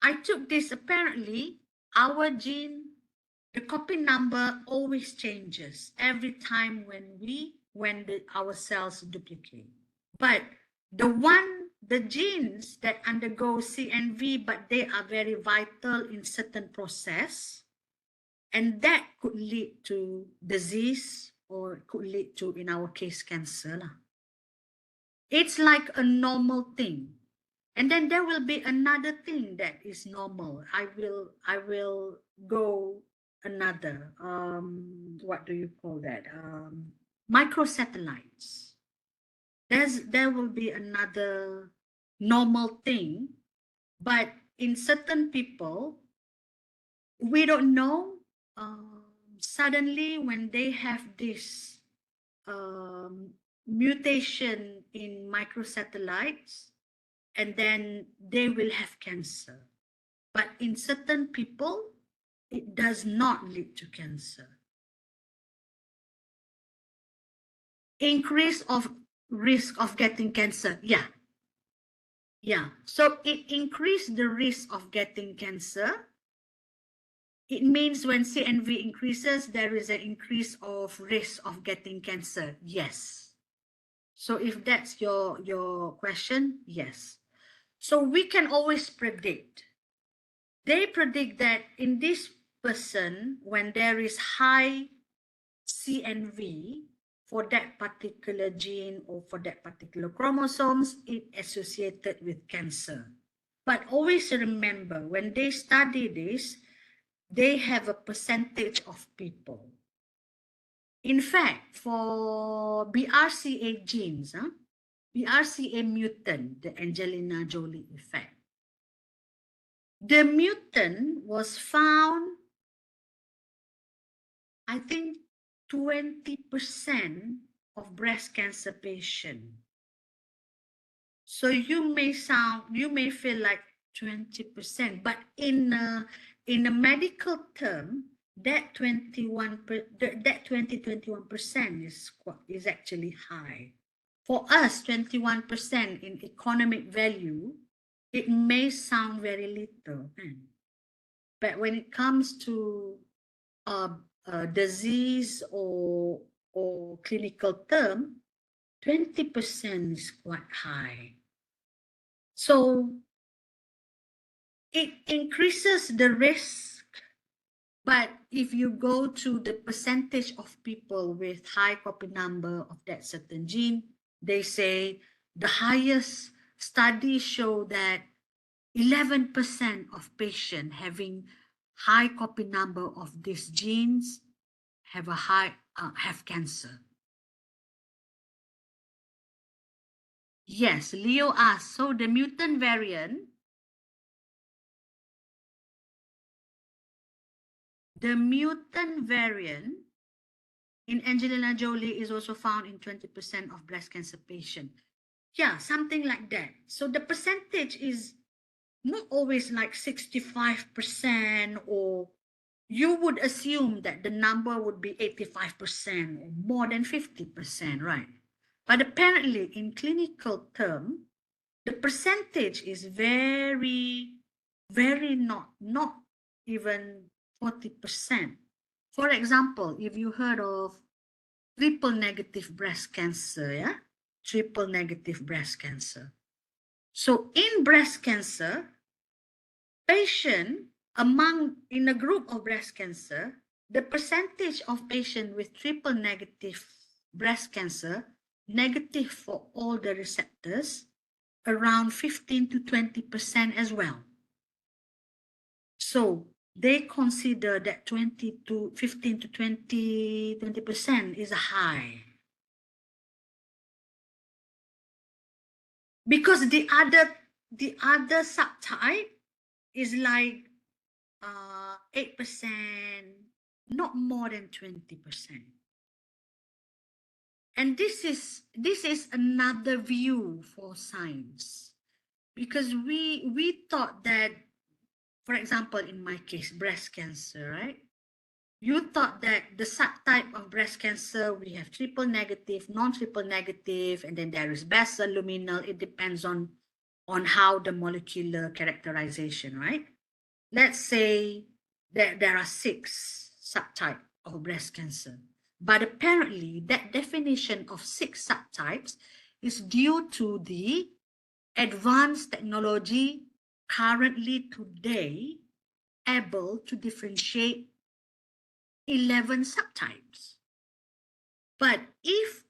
Apparently, our gene, the copy number always changes every time when our cells duplicate. But the genes that undergo CNV, but they are very vital in certain process, And that could lead to disease or could lead to, in our case, cancer. It's like a normal thing. And then there will be another thing that is normal. I will go another, what do you call that? Microsatellites. There will be another normal thing, but in certain people, we don't know. Suddenly, when they have this mutation in microsatellites, and then they will have cancer. But in certain people, it does not lead to cancer. Increase of risk of getting cancer. Yeah. So it increased the risk of getting cancer. It means when CNV increases, there is an increase of risk of getting cancer. Yes. So if that's your question, yes. So we can always predict. They predict that in this person, when there is high CNV for that particular gene or for that particular chromosomes, it associated with cancer. But always remember, when they study this, they have a percentage of people. In fact, for BRCA genes, BRCA mutant, the Angelina Jolie effect, the mutant was found, I think, 20% of breast cancer patients. So you may feel like 20%, but in a medical term, that 21% is actually high. For us, 21% in economic value, it may sound very little, but when it comes to disease or clinical term, 20% is quite high. So it increases the risk, but if you go to the percentage of people with high copy number of that certain gene, they say the highest studies show that 11% of patients having high copy number of these genes have have cancer. Yes, Leo asked, so the mutant variant, in Angelina Jolie is also found in 20% of breast cancer patients. Yeah, something like that. So the percentage is not always like 65%, or you would assume that the number would be 85% or more than 50%, right? But apparently in clinical term, the percentage is very, very not even 40%. For example, if you heard of triple negative breast cancer, yeah? Triple negative breast cancer. So in breast cancer, in a group of breast cancer, the percentage of patients with triple negative breast cancer, negative for all the receptors, around 15 to 20% as well. So they consider that 15 to 20% is high. Because the other subtype is like 8%, not more than 20%. And this is another view for science, because we thought that, for example, in my case, breast cancer, right? You thought that the subtype of breast cancer, we have triple negative, non-triple negative, and then there is basal, luminal. It depends on how the molecular characterization, right? Let's say that there are 6 subtypes of breast cancer. But apparently that definition of 6 subtypes is due to the advanced technology currently today able to differentiate 11 subtypes. But if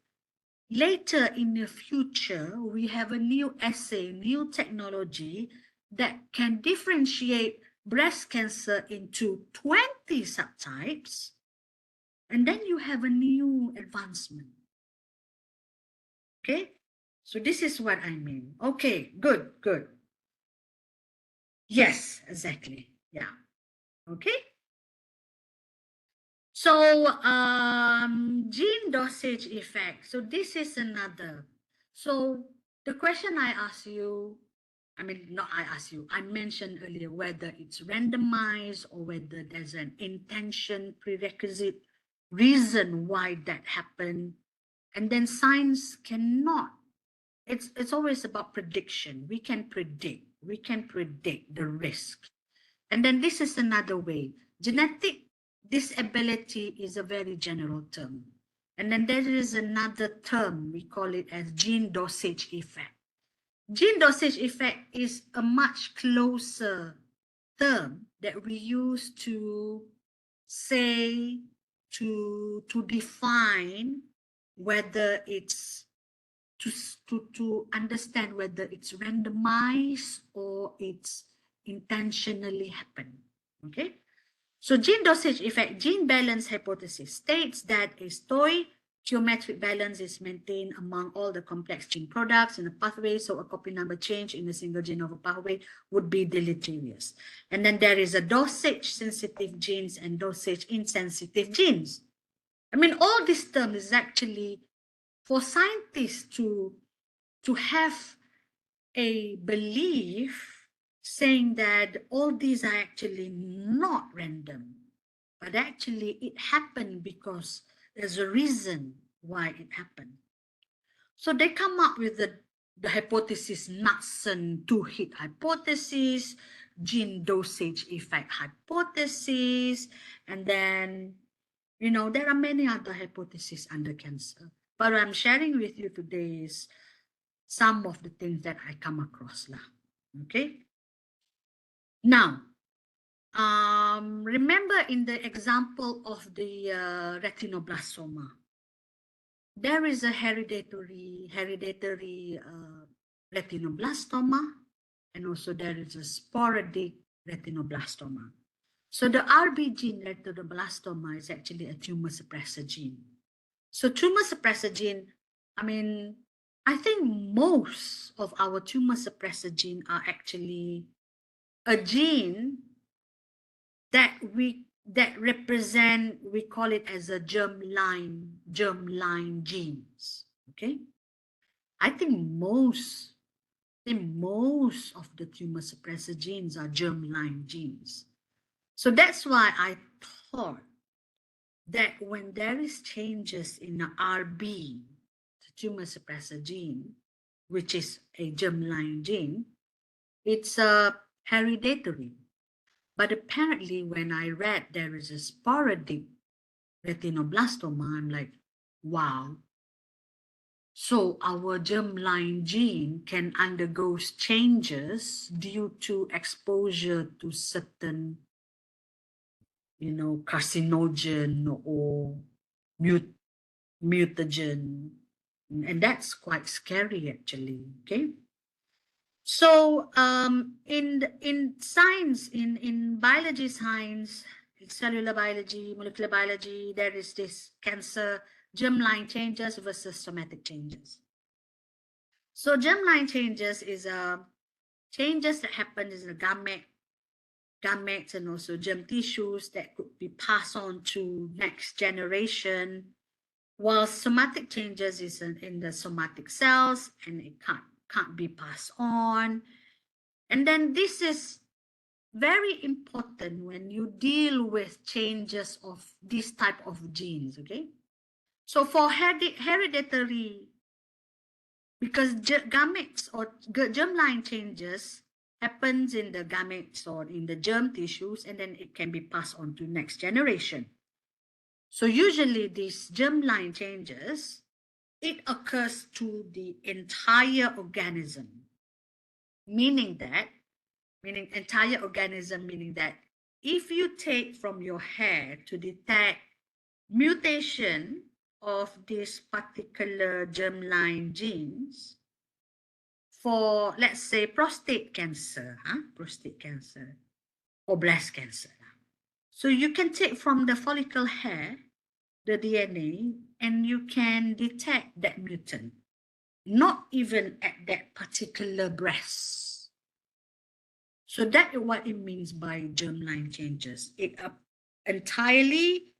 later in the future, we have a new assay, new technology that can differentiate breast cancer into 20 subtypes, and then you have a new advancement. Okay, so this is what I mean. Okay, good, good. Yes, exactly. Yeah. Okay. So gene dosage effect. So this is another. So the question I ask you, I mean, not I ask you, I mentioned earlier whether it's randomized or whether there's an intention, prerequisite reason why that happened. And then science cannot, it's always about prediction. We can predict the risk. And then this is another way. Genetic disability is a very general term. And then there is another term, we call it as gene dosage effect. Gene dosage effect is a much closer term that we use to say, to define whether it's, to understand whether it's randomized or it's intentionally happened. Okay, so gene dosage effect, gene balance hypothesis states that a stoichiometric balance is maintained among all the complex gene products in a pathway, so a copy number change in a single gene of a pathway would be deleterious. And then there is a dosage sensitive genes and dosage insensitive genes. I mean, all these terms is actually for scientists to have a belief saying that all these are actually not random, but actually it happened because there's a reason why it happened. So they come up with the hypothesis, Knudsen two-hit hypothesis, gene dosage effect hypothesis, and then, you know, there are many other hypotheses under cancer. But what I'm sharing with you today is some of the things that I come across lah. Okay. Now, remember in the example of the retinoblastoma, there is a hereditary retinoblastoma, and also there is a sporadic retinoblastoma. So the RB gene retinoblastoma is actually a tumor suppressor gene. So tumor suppressor gene, I mean, I think most of our tumor suppressor gene are actually a gene that represent, we call it as a germline genes. Okay, I think most of the tumor suppressor genes are germline genes. So that's why I thought that when there is changes in the RB, the tumor suppressor gene, which is a germline gene, it's a hereditary. But apparently when I read there is a sporadic retinoblastoma, I'm like, wow. So our germline gene can undergo changes due to exposure to certain, you know, carcinogen or mutagen, and that's quite scary actually. Okay, so in science, in biology science, in cellular biology, molecular biology, there is this cancer germline changes versus somatic changes. So germline changes is changes that happen in the gametes and also germ tissues that could be passed on to next generation, while somatic changes is in the somatic cells and it can't be passed on. And then this is very important when you deal with changes of this type of genes. Okay, so for hereditary, because gametes or germline changes happens in the gametes or in the germ tissues, and then it can be passed on to next generation. So usually these germline changes, it occurs to the entire organism, meaning entire organism, meaning that if you take from your hair to detect mutation of this particular germline genes for, let's say, prostate cancer, prostate cancer or breast cancer. So you can take from the follicle hair the DNA and you can detect that mutant, not even at that particular breast. So that is what it means by germline changes. It entirely,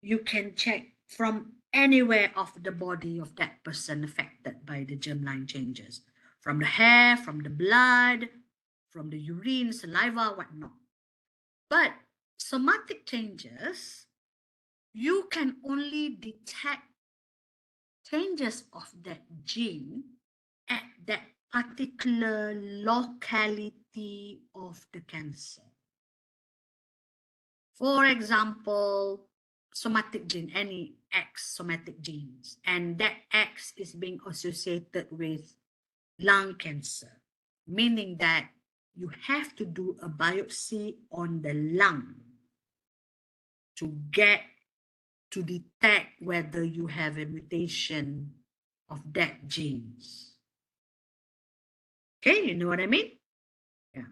you can check from anywhere of the body of that person affected by the germline changes, from the hair, from the blood, from the urine, saliva, whatnot. But somatic changes, you can only detect changes of that gene at that particular locality of the cancer. For example, somatic gene, any X somatic genes, and that X is being associated with lung cancer, meaning that you have to do a biopsy on the lung to detect whether you have a mutation of that genes. Okay, you know what I mean? Yeah.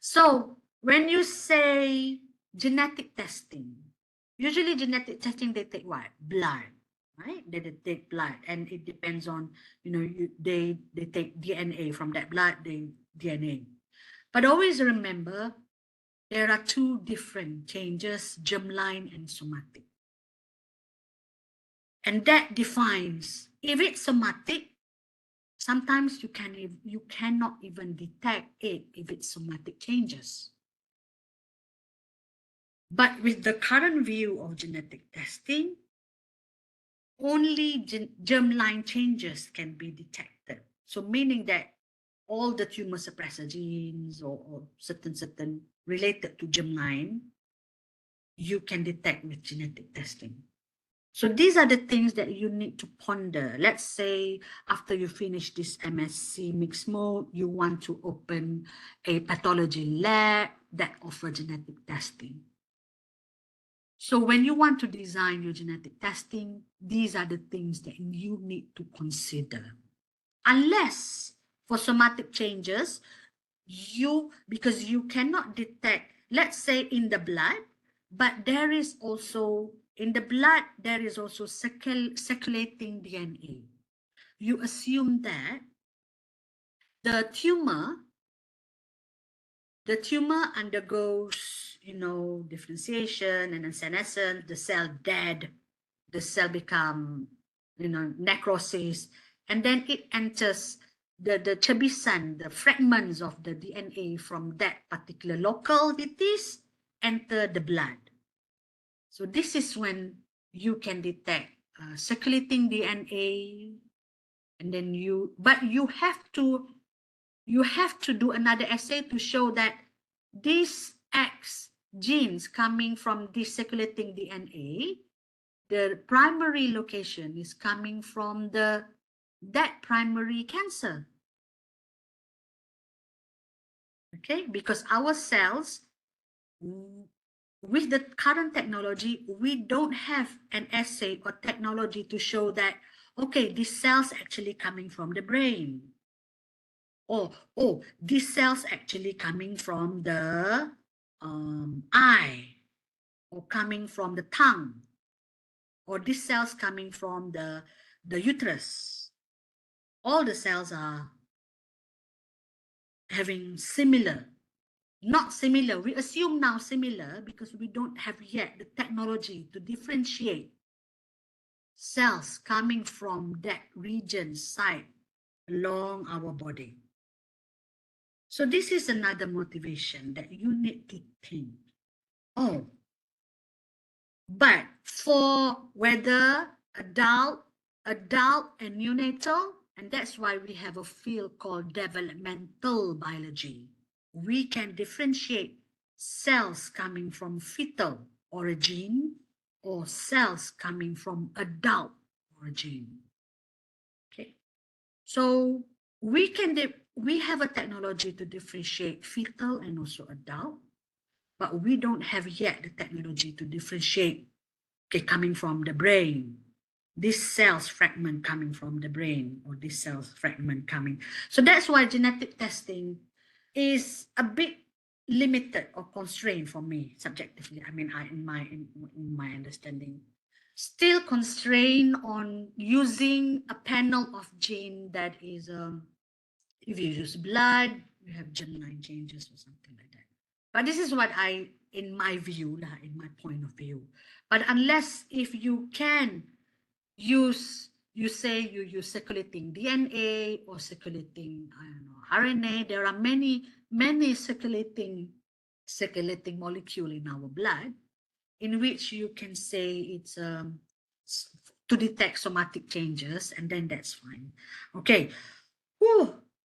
So when you say genetic testing, usually genetic testing, they take what? Blood, right? They take blood, and it depends on, they take DNA from that blood, DNA. But always remember, there are two different changes, germline and somatic. And that defines, if it's somatic, sometimes you cannot even detect it if it's somatic changes. But with the current view of genetic testing, only germline changes can be detected. So meaning that all the tumor suppressor genes or certain related to germline, you can detect with genetic testing. So these are the things that you need to ponder. Let's say after you finish this MSc mixed mode, you want to open a pathology lab that offers genetic testing. So when you want to design your genetic testing, these are the things that you need to consider. Unless for somatic changes, because you cannot detect, let's say in the blood, but there is also, in the blood, there is also circulating DNA. You assume that the tumor undergoes, differentiation and then senescence, the cell dead, the cell become, necrosis, and then it enters the cebisan, the fragments of the DNA from that particular localities enter the blood. So this is when you can detect circulating DNA, and then but you have to do another assay to show that these X genes coming from this circulating DNA, the primary location is coming from that primary cancer. Okay, because our cells, with the current technology, we don't have an assay or technology to show that, okay, these cells actually coming from the brain. Oh, these cells actually coming from the eye, or coming from the tongue, or these cells coming from the uterus. All the cells are having similar, not similar. We assume now similar because we don't have yet the technology to differentiate cells coming from that region site along our body. So this is another motivation that you need to think. Oh, but for whether adult and neonatal, and that's why we have a field called developmental biology. We can differentiate cells coming from fetal origin or cells coming from adult origin. Okay, so we have a technology to differentiate fetal and also adult, but we don't have yet the technology to differentiate okay, coming from the brain. This cells fragment coming from the brain, or this cells fragment coming. So that's why genetic testing is a bit limited or constrained for me subjectively. I mean, in my understanding, still constrained on using a panel of gene that is, if you use blood, you have germline changes or something like that. But this is what in my view, in my point of view. But unless if you can use, you say you use circulating DNA or circulating, I don't know, RNA. There are many circulating molecule in our blood, in which you can say it's to detect somatic changes, and then that's fine. Okay,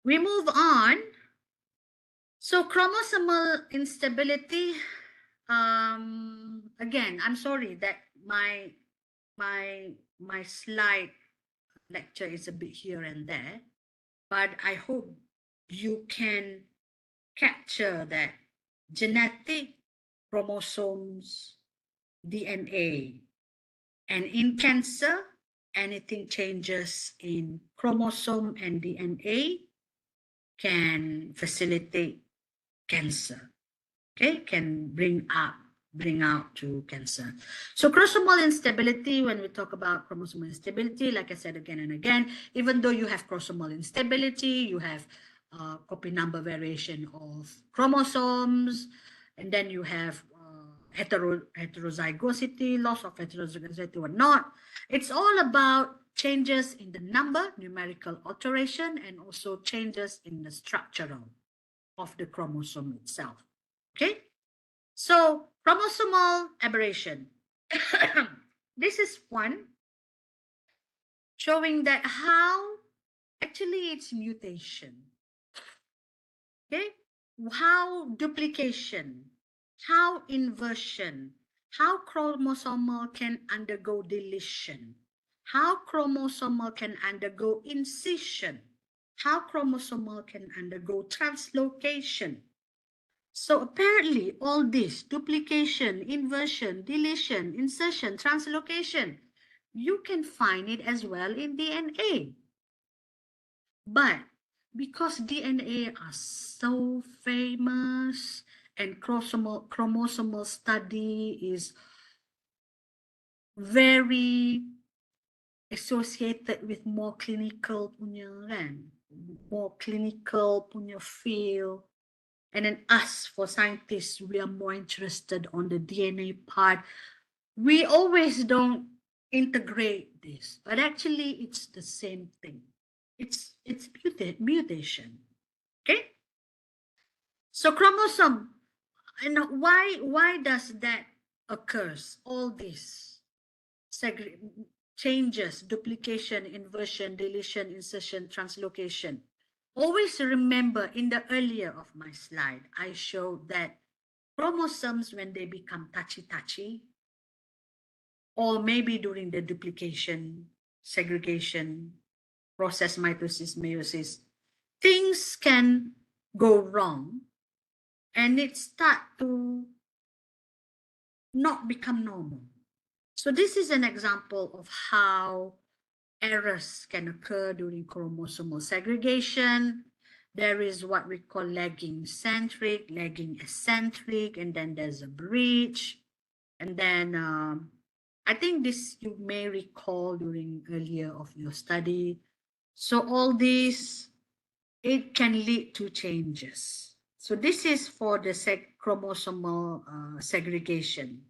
we move on. So chromosomal instability. Again, I'm sorry that my slide lecture is a bit here and there, but I hope you can capture that genetic, chromosomes, DNA, and in cancer, anything changes in chromosome and DNA can facilitate cancer. Okay, can bring out to cancer. So chromosomal instability, when we talk about chromosomal instability, like I said again and again, even though you have chromosomal instability, you have copy number variation of chromosomes, and then you have heterozygosity, loss of heterozygosity or not. It's all about changes in the number, numerical alteration, and also changes in the structural of the chromosome itself. Okay, so chromosomal aberration. This is one showing that how actually it's mutation. Okay, how duplication, how inversion, how chromosomal can undergo deletion, how chromosomal can undergo incision, how chromosomal can undergo translocation. So apparently all this duplication, inversion, deletion, insertion, translocation, you can find it as well in DNA. But because DNA are so famous and chromosomal study is very associated with more clinical punya kan, more clinical punya feel. And then us, for scientists, we are more interested on the DNA part. We always don't integrate this, but actually it's the same thing. It's mutation. Okay. So chromosome, and why does that occurs? All this changes, duplication, inversion, deletion, insertion, translocation. Always remember, in the earlier of my slide, I showed that chromosomes, when they become touchy, or maybe during the duplication, segregation, process, mitosis, meiosis, things can go wrong and it start to not become normal. So this is an example of how errors can occur during chromosomal segregation. There is what we call lagging centric, lagging eccentric, and then there's a breach. And then I think this you may recall during earlier of your study. So all this, it can lead to changes. So this is for the chromosomal segregation.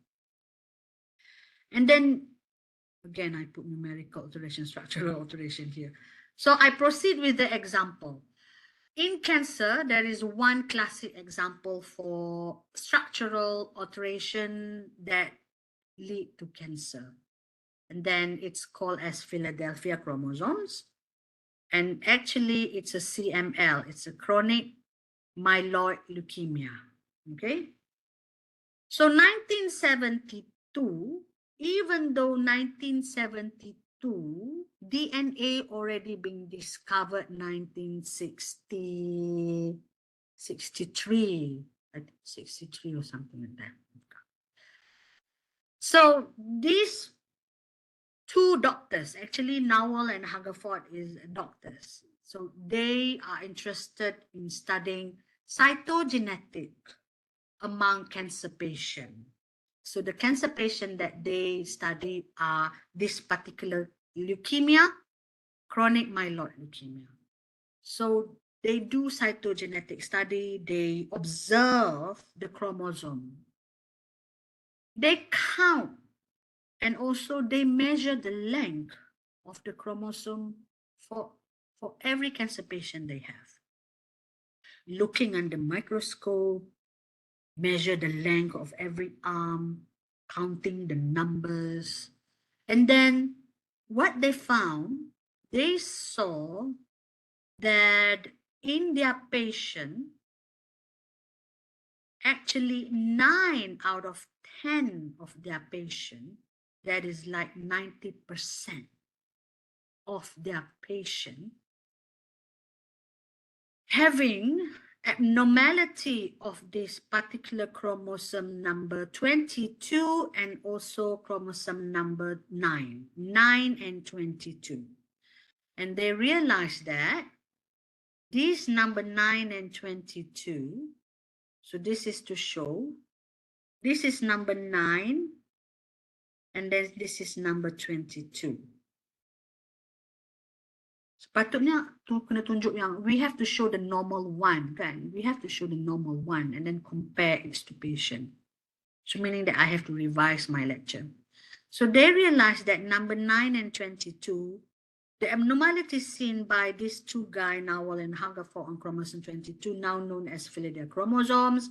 And then again, I put numerical alteration, structural alteration here. So I proceed with the example. In cancer, there is one classic example for structural alteration that lead to cancer. And then it's called as Philadelphia chromosomes. And actually, it's a CML. It's a chronic myeloid leukemia. Okay. So 1972, even though 1972, DNA already been discovered 1963, I think 63 or something like that. So these two doctors, actually Nowell and Hungerford is doctors. So they are interested in studying cytogenetic among cancer patients. So the cancer patient that they study are this particular leukemia, chronic myeloid leukemia. So they do cytogenetic study, they observe the chromosome. They count and also they measure the length of the chromosome for every cancer patient they have. Looking under microscope, measure the length of every arm, counting the numbers. And then what they found, they saw that in their patient, actually 9 out of 10 of their patient, that is like 90% of their patient, having abnormality of this particular chromosome number 22 and also chromosome number 9 and 22. And they realized that these number 9 and 22, so this is to show, this is number 9 and then this is number 22. Sepatutnya kena tunjuk yang we have to show the normal one, kan? We have to show the normal one and then compare it to patient. So meaning that I have to revise my lecture. So they realized that number 9 and 22, the abnormality seen by these two guys, Nowell and Hungerford, on chromosome 22, now known as Philadelphia chromosomes,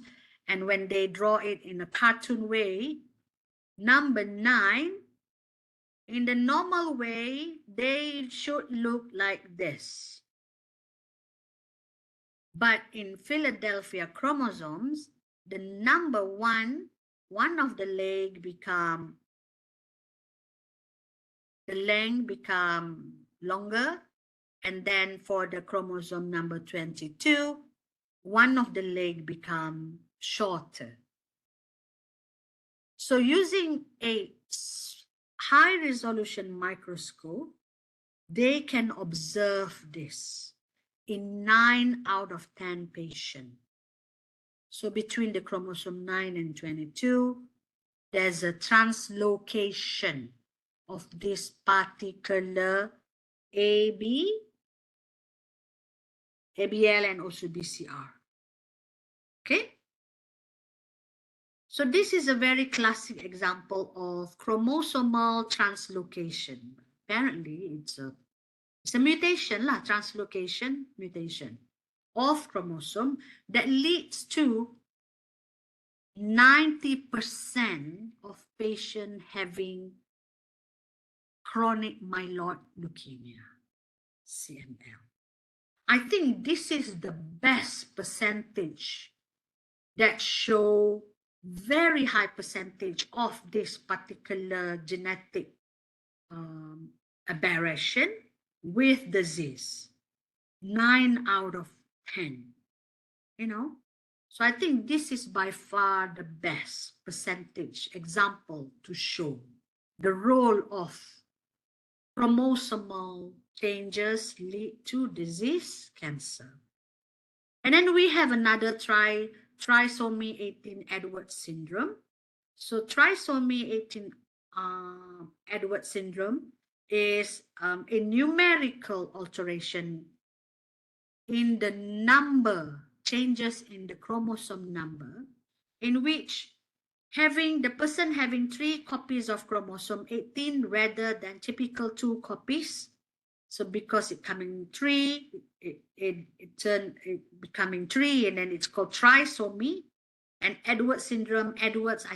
and when they draw it in a cartoon way, number 9, in the normal way, they should look like this. But in Philadelphia chromosomes, the number 1, one of the leg become, the length become longer. And then for the chromosome number 22, one of the leg become shorter. So using a high resolution microscope, they can observe this in 9 out of 10 patients. So between the chromosome 9 and 22, there's a translocation of this particular ABL and also BCR. Okay? So this is a very classic example of chromosomal translocation. Apparently, it's a mutation, translocation, mutation of chromosome that leads to 90% of patients having chronic myeloid leukemia, CML. I think this is the best percentage that show very high percentage of this particular genetic aberration with disease. 9 out of 10, you know. So I think this is by far the best percentage example to show the role of chromosomal changes lead to disease, cancer. And then we have another trisomy 18 Edwards syndrome. So trisomy 18 Edwards syndrome is a numerical alteration in the number, changes in the chromosome number, in which the person having 3 copies of chromosome 18 rather than typical 2 copies. So because it coming 3, it becoming 3, and then it's called trisomy. And Edwards syndrome, Edwards,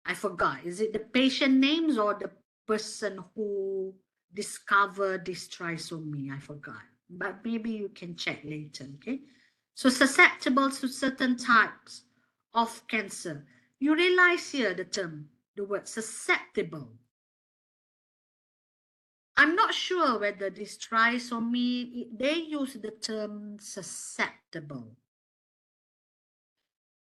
I forgot, is it the patient names or the person who discovered this trisomy? I forgot, but maybe you can check later, okay? So susceptible to certain types of cancer. You realize here the word susceptible. I'm not sure whether this trisomy, they use the term susceptible.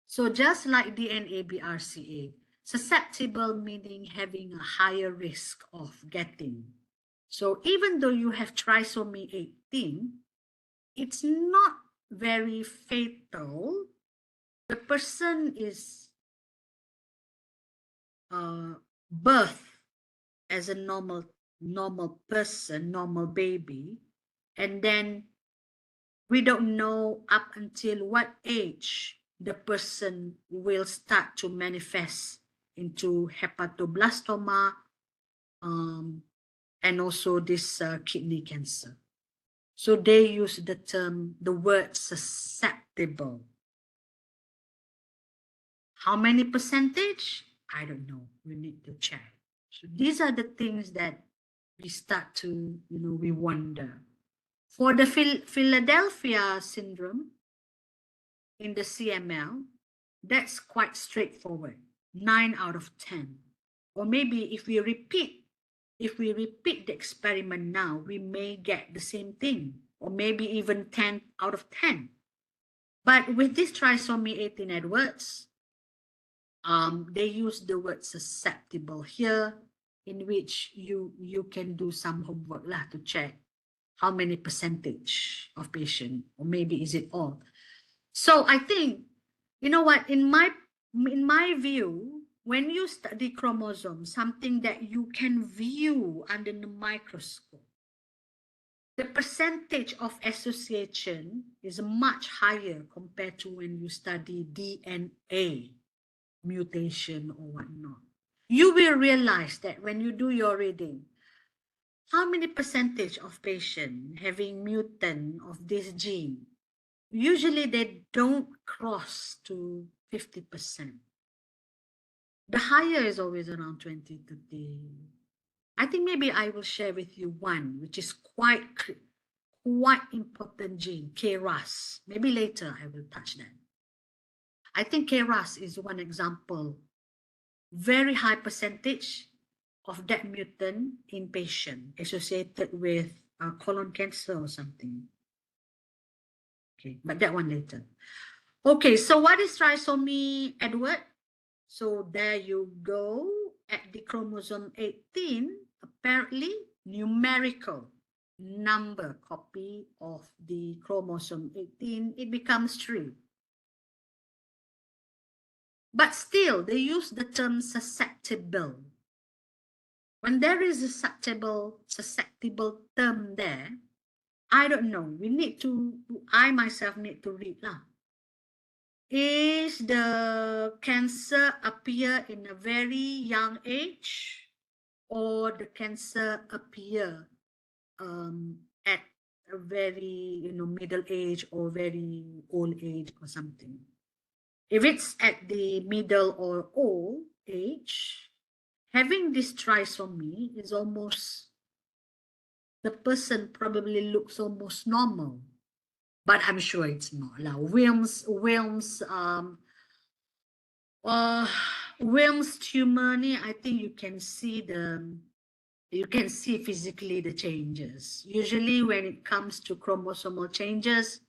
So just like DNA BRCA, susceptible meaning having a higher risk of getting. So even though you have trisomy 18, it's not very fatal. The person is birthed as a normal person, normal baby, and then we don't know up until what age the person will start to manifest into hepatoblastoma and also this kidney cancer. So they use the word susceptible. How many percentage? I don't know. We need to check. So these are the things that we start to, we wonder. For the Philadelphia syndrome in the CML, that's quite straightforward. 9 out of 10. Or maybe if we repeat the experiment now, we may get the same thing, or maybe even 10 out of 10. But with this trisomy 18 Edwards, they use the word susceptible here, in which you can do some homework lah to check how many percentage of patient, or maybe is it all. So I think, you know what, in my view, when you study chromosomes, something that you can view under the microscope, the percentage of association is much higher compared to when you study DNA mutation or whatnot. You will realize that when you do your reading, how many percentage of patients having mutant of this gene, usually they don't cross to 50%. The higher is always around 20 to 30. I think maybe I will share with you one, which is quite important gene, KRAS. Maybe later I will touch that. I think KRAS is one example. Very high percentage of that mutant in patient associated with colon cancer or something. Okay, but that one later. Okay, so what is trisomy Edward? So there you go at the chromosome 18, apparently numerical number copy of the chromosome 18, it becomes 3. But still, they use the term susceptible. When there is a susceptible term there, I don't know. I myself need to read lah. Is the cancer appear in a very young age, or the cancer appear at a very middle age or very old age or something? If it's at the middle or old age, having this trisomy is almost, the person probably looks almost normal, but I'm sure it's not. Wilms tumor, I think you can see physically the changes. Usually when it comes to chromosomal changes,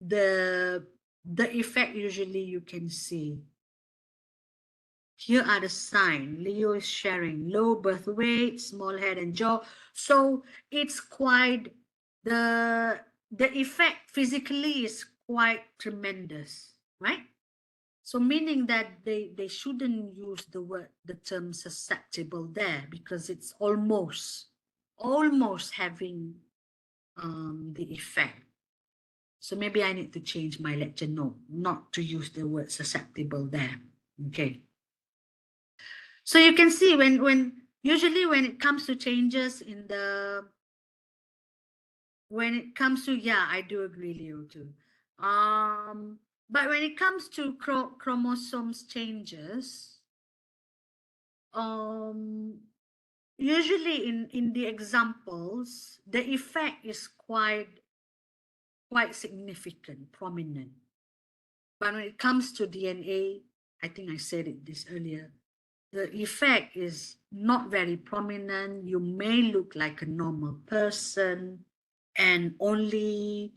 the effect usually you can see. Here are the signs. Leo is sharing low birth weight, small head and jaw. So it's quite, the effect physically is quite tremendous, right? So meaning that they shouldn't use the term susceptible there, because it's almost having the effect. So maybe I need to change my lecture note, not to use the word susceptible there. Okay. So you can see usually when it comes to changes in yeah, I do agree, Leo, too. But when it comes to chromosomes changes, usually in the examples, the effect is quite significant, prominent. But when it comes to DNA, I think I said this earlier, the effect is not very prominent. You may look like a normal person, and only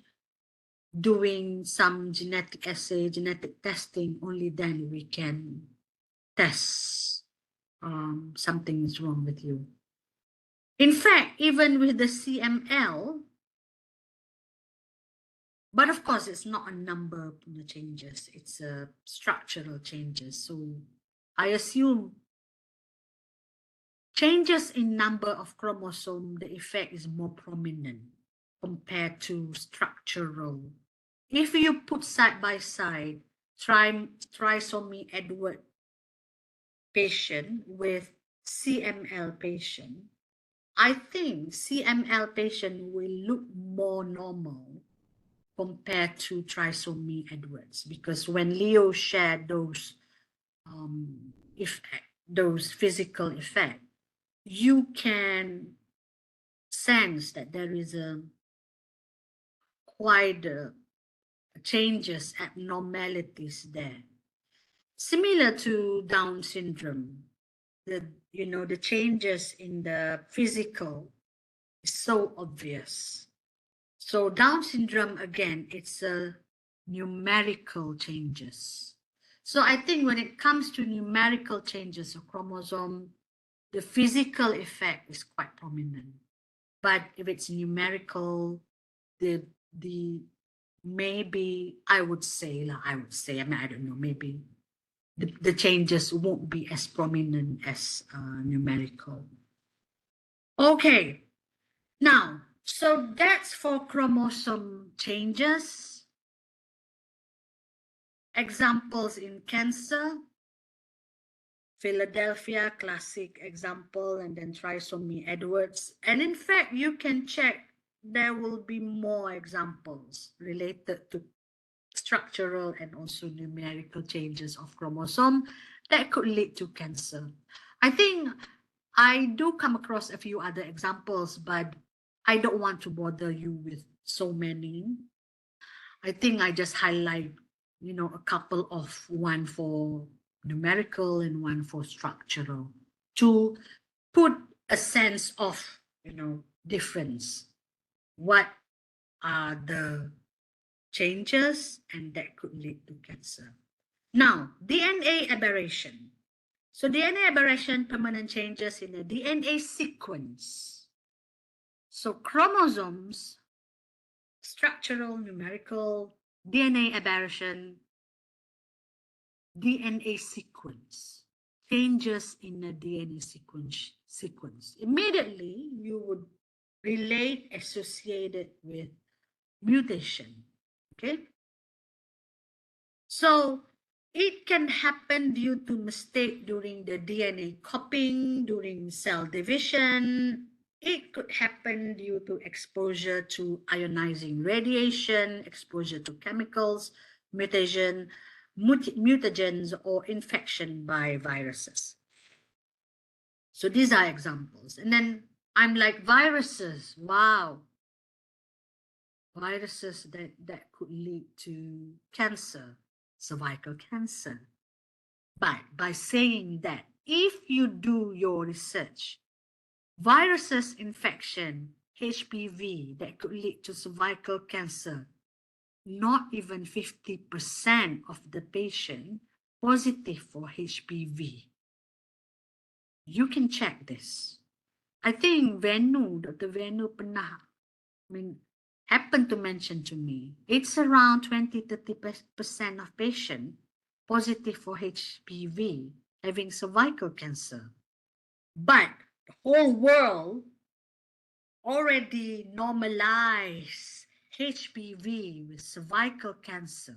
doing some genetic assay, genetic testing, only then we can test something is wrong with you. In fact, even with the CML, but of course, it's not a number changes, it's a structural changes. So I assume changes in number of chromosome, the effect is more prominent compared to structural. If you put side by side trisomy Edward patient with CML patient, I think CML patient will look more normal compared to trisomy Edwards, because when Leo shared those those physical effects, you can sense that there is a quite changes, abnormalities there, similar to Down syndrome. The changes in the physical is so obvious. So Down syndrome, again, it's a numerical changes. So I think when it comes to numerical changes of chromosome, the physical effect is quite prominent. But if it's numerical, the maybe I would say, I mean, I don't know, maybe the changes won't be as prominent as numerical. Okay, now, so that's for chromosome changes. Examples in cancer, Philadelphia, classic example, and then trisomy Edwards. And in fact, you can check, there will be more examples related to structural and also numerical changes of chromosome that could lead to cancer. I think I do come across a few other examples, but I don't want to bother you with so many. I think I just highlight, a couple of, one for numerical and one for structural, to put a sense of, difference. What are the changes and that could lead to cancer? Now, DNA aberration. So DNA aberration, permanent changes in the DNA sequence. So chromosomes, structural, numerical, DNA aberration, DNA sequence, changes in the DNA sequence. Immediately, you would relate associated with mutation, okay? So it can happen due to mistake during the DNA copying, during cell division. It could happen due to exposure to ionizing radiation, exposure to chemicals, mutagens, or infection by viruses. So these are examples. And then I'm like, viruses, wow. Viruses that could lead to cancer, cervical cancer. But by saying that, if you do your research, viruses infection, HPV, that could lead to cervical cancer, not even 50% of the patient positive for HPV. You can check this. I think Dr. Venu happened to mention to me, it's around 20-30% of patients positive for HPV having cervical cancer. But the whole world already normalized HPV with cervical cancer.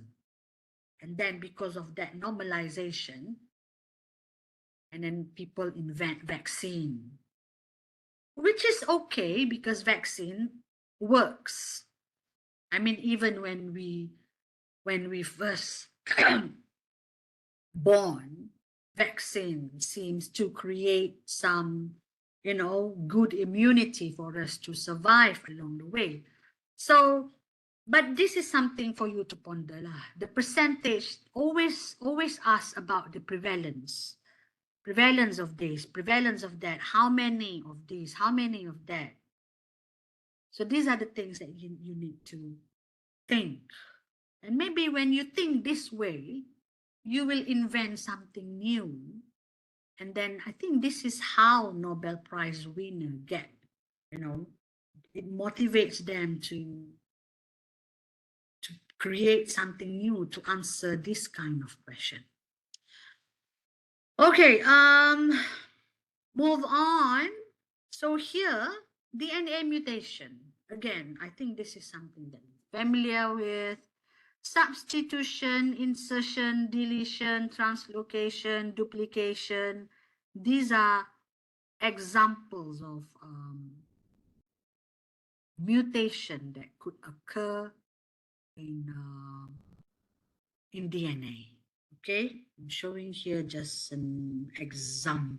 And then because of that normalization, and then people invent vaccine, which is okay because vaccine works. I mean, even when we first born, vaccine seems to create some, good immunity for us to survive along the way. So, but this is something for you to ponder. The percentage, always ask about the prevalence of this, prevalence of that, how many of this, how many of that. So these are the things that you need to think. And maybe when you think this way, you will invent something new. And then I think this is how Nobel Prize winner get, you know, it motivates them to create something new to answer this kind of question. Okay, move on. So here, DNA mutation. Again, I think this is something that you're familiar with. Substitution, insertion, deletion, translocation, duplication. These are examples of mutation that could occur in DNA. Okay, I'm showing here just an example.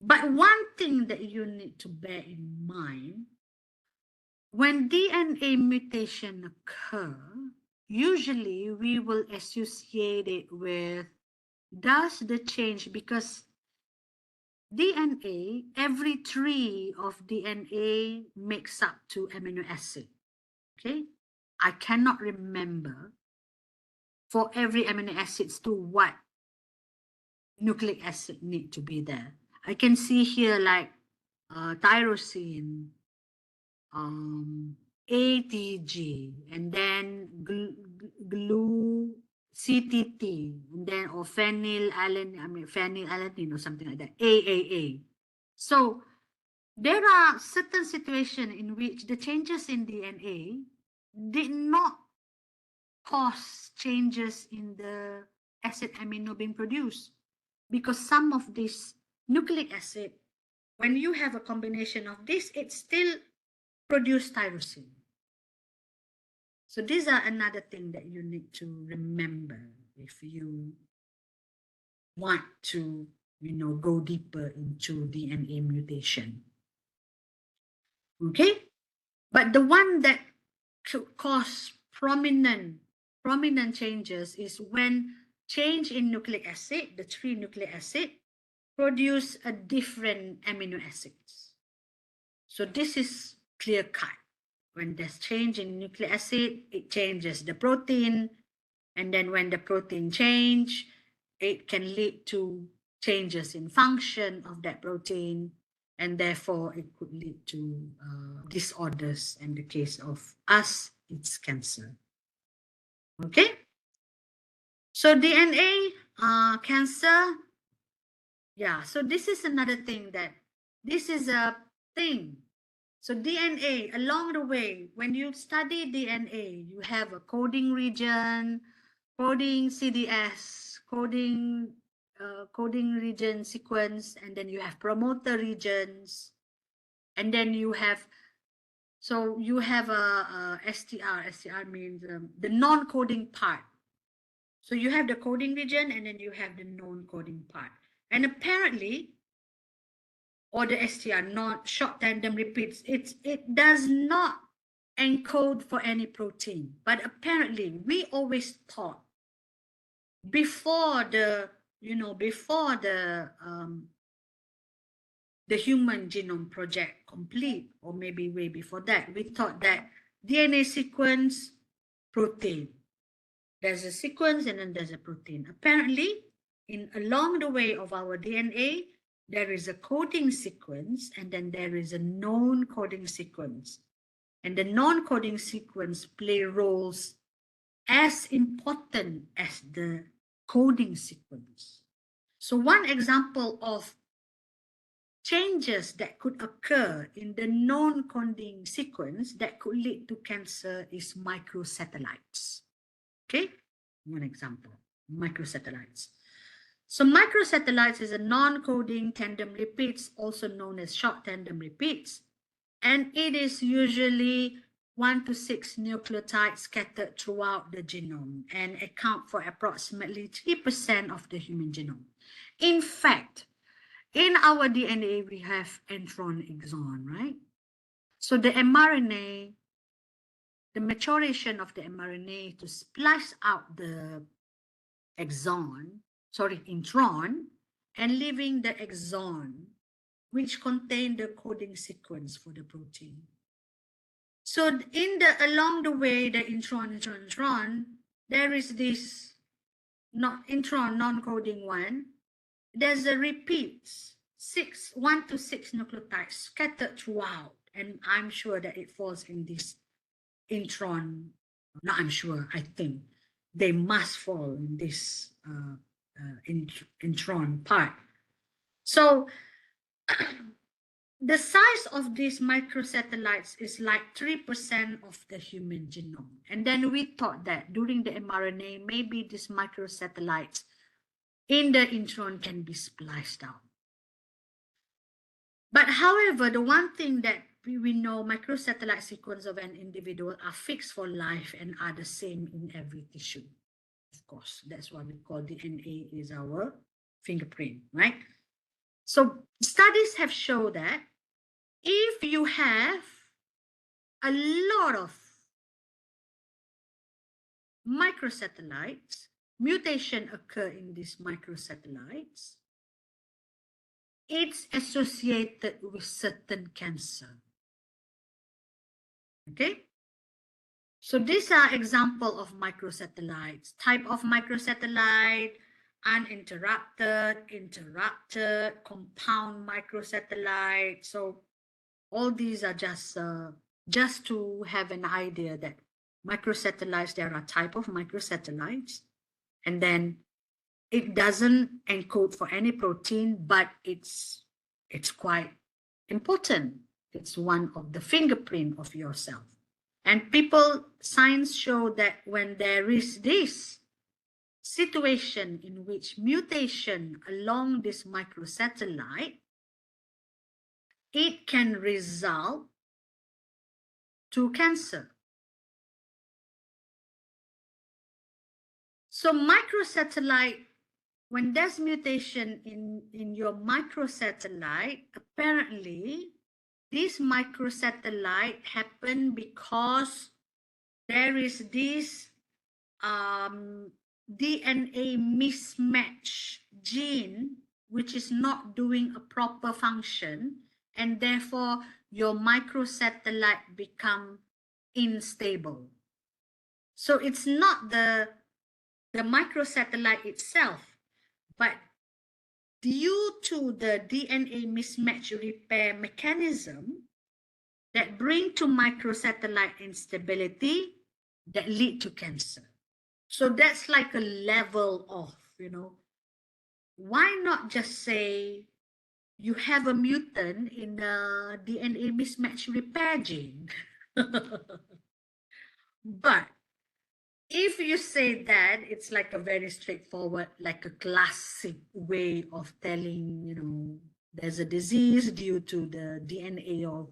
But one thing that you need to bear in mind, when DNA mutation occur, usually we will associate it with does the change, because DNA, every tree of DNA makes up 2 amino acid. Okay, I cannot remember for every amino acids to what nucleic acid need to be there. I can see here like tyrosine, ATG, and then CTT, and then or phenylalanine or something like that, AAA. So there are certain situations in which the changes in DNA did not cause changes in the acid amino being produced, because some of this nucleic acid, when you have a combination of this, it still produce tyrosine. So these are another thing that you need to remember if you want to, you know, go deeper into DNA mutation. Okay, but the one that could cause prominent changes is when change in nucleic acid, the 3 nucleic acid, produce a different amino acids. So this is clear cut. When there's change in nucleic acid, it changes the protein. And then when the protein change, it can lead to changes in function of that protein. And therefore, it could lead to disorders. In the case of us, it's cancer. Okay? So DNA, cancer. Yeah, so this is another thing that, this is a thing. So DNA, along the way, when you study DNA, you have a coding region, coding CDS, coding region sequence, and then you have promoter regions, and then you have, so you have a STR. STR means the non-coding part. So you have the coding region, and then you have the non-coding part. And apparently, or the STR, not short tandem repeats, it does not encode for any protein. But apparently, we always thought before the, you know, before the Human Genome Project complete, or maybe way before that, we thought that DNA sequence, protein. There's a sequence and then there's a protein. Apparently, along the way of our DNA, there is a coding sequence and then there is a non-coding sequence. And the non-coding sequence play roles as important as the coding sequence. So one example of changes that could occur in the non-coding sequence that could lead to cancer is microsatellites. Okay, one example, microsatellites. So microsatellites is a non-coding tandem repeats, also known as short tandem repeats, and it is usually 1 to 6 nucleotides scattered throughout the genome and account for approximately 3% of the human genome. In fact, in our DNA, we have intron exon, right? So the mRNA, the maturation of the mRNA to splice out the intron, and leaving the exon, which contain the coding sequence for the protein. So along the way, the intron, there is this intron non-coding one. There's a repeats 1 to 6 nucleotides scattered throughout, and I'm sure that it falls in this intron. Not I'm sure, I think they must fall in this intron part. So the size of these microsatellites is like 3% of the human genome. And then we thought that during the mRNA, maybe these microsatellites in the intron can be spliced out. But however, the one thing that we know, microsatellite sequence of an individual are fixed for life and are the same in every tissue. Of course, that's why we call DNA is our fingerprint, right? So studies have shown that if you have a lot of microsatellites, mutation occur in these microsatellites, it's associated with certain cancer. Okay? So these are examples of microsatellites. Type of microsatellite, uninterrupted, interrupted, compound microsatellite. So all these are just to have an idea that microsatellites, there are type of microsatellites, and then it doesn't encode for any protein, but it's quite important. It's one of the fingerprint of yourself. And science show that when there is this situation in which mutation along this microsatellite, it can result to cancer. So microsatellite, when there's mutation in your microsatellite, apparently this microsatellite happened because there is this DNA mismatch gene which is not doing a proper function, and therefore your microsatellite become unstable. So it's not the microsatellite itself, but due to the DNA mismatch repair mechanism that bring to microsatellite instability that lead to cancer. So that's like a level of, why not just say you have a mutant in the DNA mismatch repair gene? But if you say that, it's like a very straightforward, like a classic way of telling, there's a disease due to the DNA of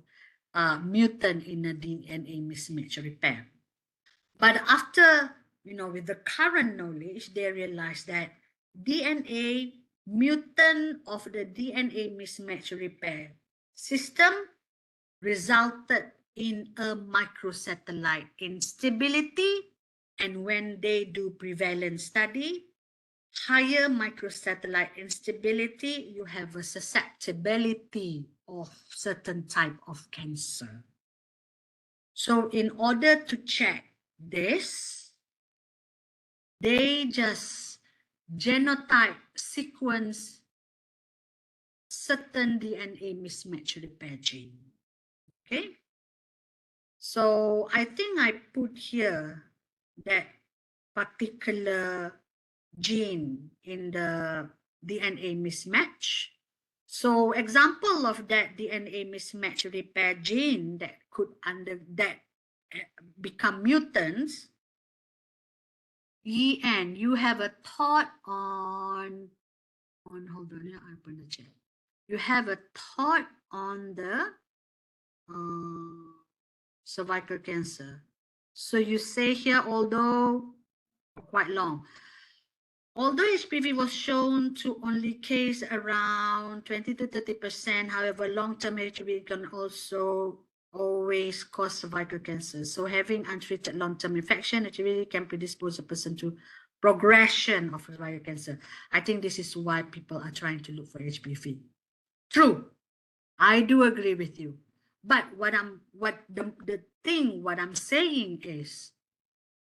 mutant in a DNA mismatch repair. But after, with the current knowledge, they realize that DNA mutant of the DNA mismatch repair system resulted in a microsatellite instability. And when they do prevalence study, higher microsatellite instability, you have a susceptibility of certain type of cancer. So in order to check this, they just genotype sequence certain DNA mismatch repair gene. Okay. So I think I put here that particular gene in the DNA mismatch. So example of that DNA mismatch repair gene that could become mutants. EN, you have a thought on hold on, I open the chat. You have a thought on the cervical cancer. So you say here, although quite long, although HPV was shown to only case around 20 to 30%, however, long-term HPV can also always cause cervical cancer. So having untreated long-term infection, HPV can predispose a person to progression of cervical cancer. I think this is why people are trying to look for HPV. True, I do agree with you. But what I'm saying is,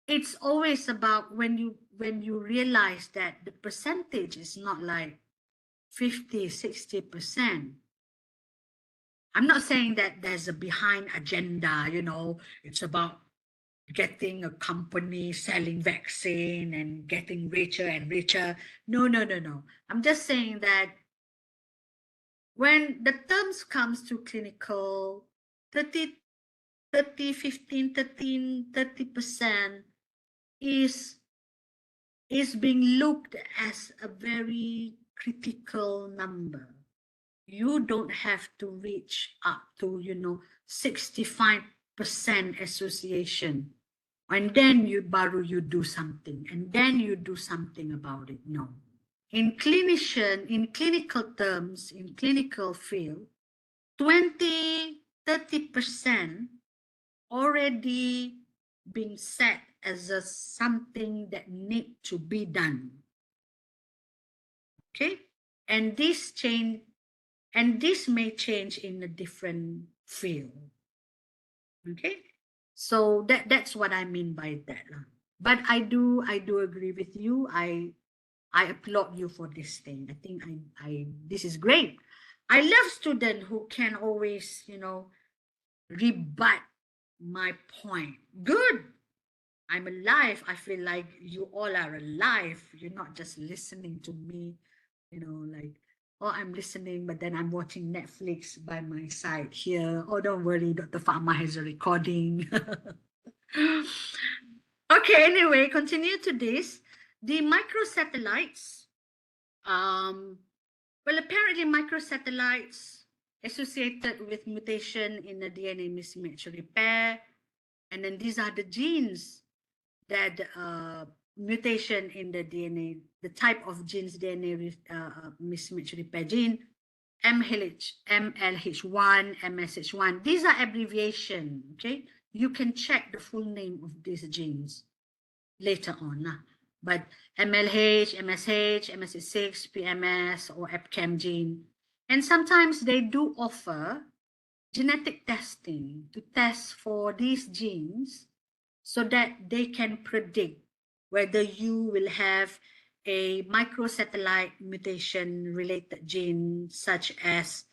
it's always about when you realize that the percentage is not like 50-60%. I'm not saying that there's a behind agenda, you know, it's about getting a company selling vaccine and getting richer and richer. No. I'm just saying that when the terms comes to clinical, 30, 15, 30% is being looked as a very critical number. You don't have to reach up to, 65% association. And then you do something, and then you do something about it. No. In clinical terms, in clinical field, 20-30% already being set as something that need to be done. Okay, and this may change in a different field. Okay, so that's what I mean by that. But I do agree with you. I applaud you for this thing. I think this is great. I love students who can always, rebut my point. Good. I'm alive. I feel like you all are alive. You're not just listening to me, like, oh, I'm listening, but then I'm watching Netflix by my side here. Oh, don't worry, Dr. Fatma has a recording. Okay, anyway, continue to this. The microsatellites, well, apparently microsatellites associated with mutation in the DNA mismatch repair, and then these are the genes that mutation in the DNA, the type of genes DNA mismatch repair gene, MLH1, MSH1. These are abbreviation, okay? You can check the full name of these genes later on. But MLH, MSH, MSH6, PMS, or EpCAM gene. And sometimes they do offer genetic testing to test for these genes so that they can predict whether you will have a microsatellite mutation related gene such as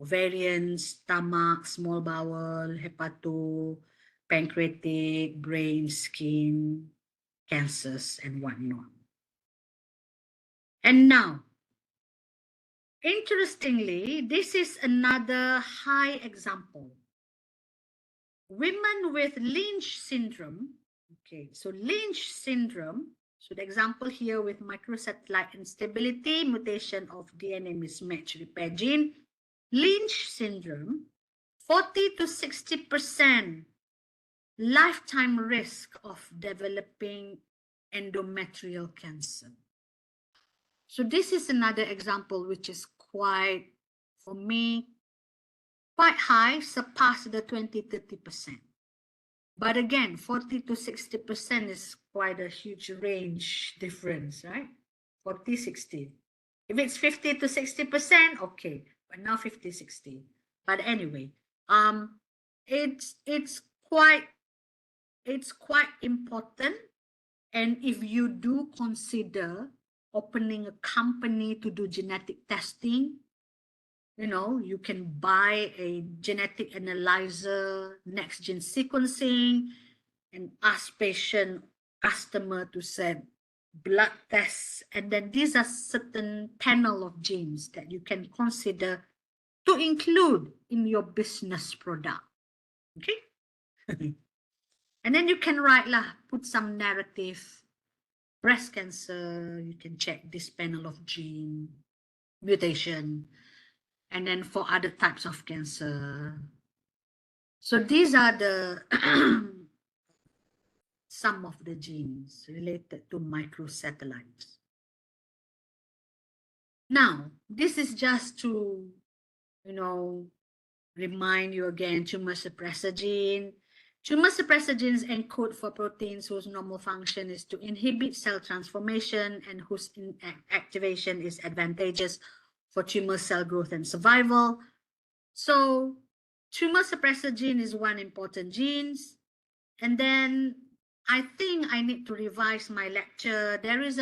ovarian, stomach, small bowel, hepato, pancreatic, brain, skin, cancers, and whatnot. And now, interestingly, this is another high example. Women with Lynch syndrome, okay, so Lynch syndrome, so the example here with microsatellite instability, mutation of DNA mismatch repair gene, Lynch syndrome, 40-60% lifetime risk of developing endometrial cancer. So this is another example which is quite, for me, quite high, surpass the 20-30%. But again, 40-60% is quite a huge range difference, right? 40-60. If it's 50-60%, okay. But now 50-60. But anyway, it's quite important. And if you do consider opening a company to do genetic testing, you can buy a genetic analyzer, next gen sequencing, and ask customer to send blood tests. And then these are certain panel of genes that you can consider to include in your business product. Okay. And then you can write put some narrative. Breast cancer, you can check this panel of gene mutation. And then for other types of cancer. So these are the some of the genes related to microsatellites. Now, this is just to, remind you again, tumor suppressor gene. Tumor suppressor genes encode for proteins whose normal function is to inhibit cell transformation and whose activation is advantageous for tumor cell growth and survival. So tumor suppressor gene is one important gene. And then I think I need to revise my lecture. There is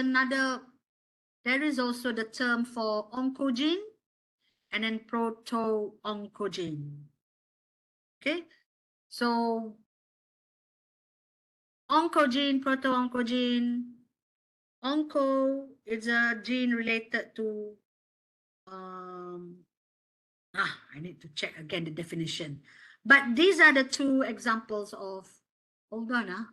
also the term for oncogene and then proto-oncogene. Okay, so oncogene, proto-oncogene. Onco is a gene related to I need to check again the definition. But these are the two examples of, hold on,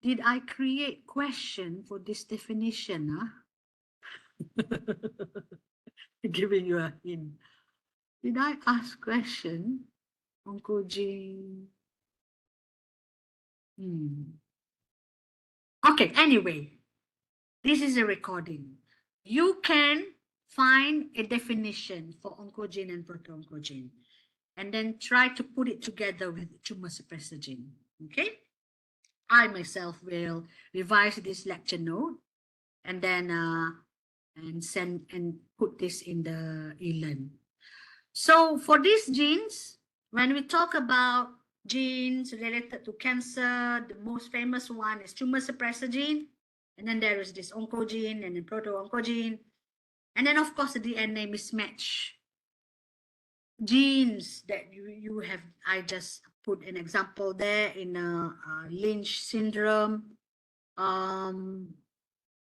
did I create question for this definition? Giving you a hint. Did I ask question? Oncogene. Okay, anyway, this is a recording. You can find a definition for oncogene and proto-oncogene and then try to put it together with tumor suppressor gene. Okay? I myself will revise this lecture note and then send and put this in the e-learn. So for these genes, when we talk about genes related to cancer, the most famous one is tumor suppressor gene. And then there is this oncogene and then proto-oncogene. And then, of course, the DNA mismatch genes that you have. I just put an example there in Lynch syndrome. And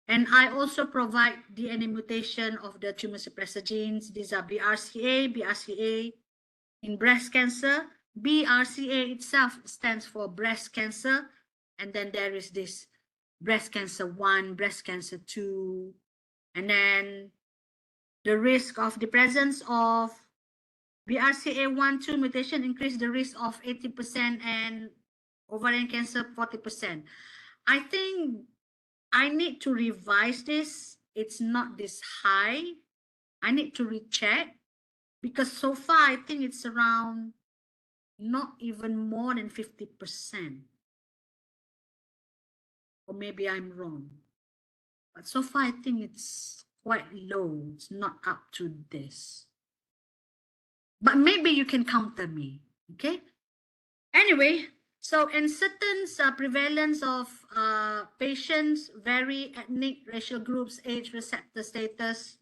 I also provide DNA mutation of the tumor suppressor genes. These are BRCA in breast cancer. BRCA itself stands for breast cancer. And then there is this breast cancer 1, breast cancer 2. And then the risk of the presence of BRCA1-2 mutation increase the risk of 80% and ovarian cancer 40%. I think I need to revise this. It's not this high. I need to recheck because so far I think it's around not even more than 50%. Or maybe I'm wrong. But so far I think it's quite low. It's not up to this. But maybe you can counter me, okay? Anyway, so in certain prevalence of patients, vary ethnic, racial groups, age, receptor status.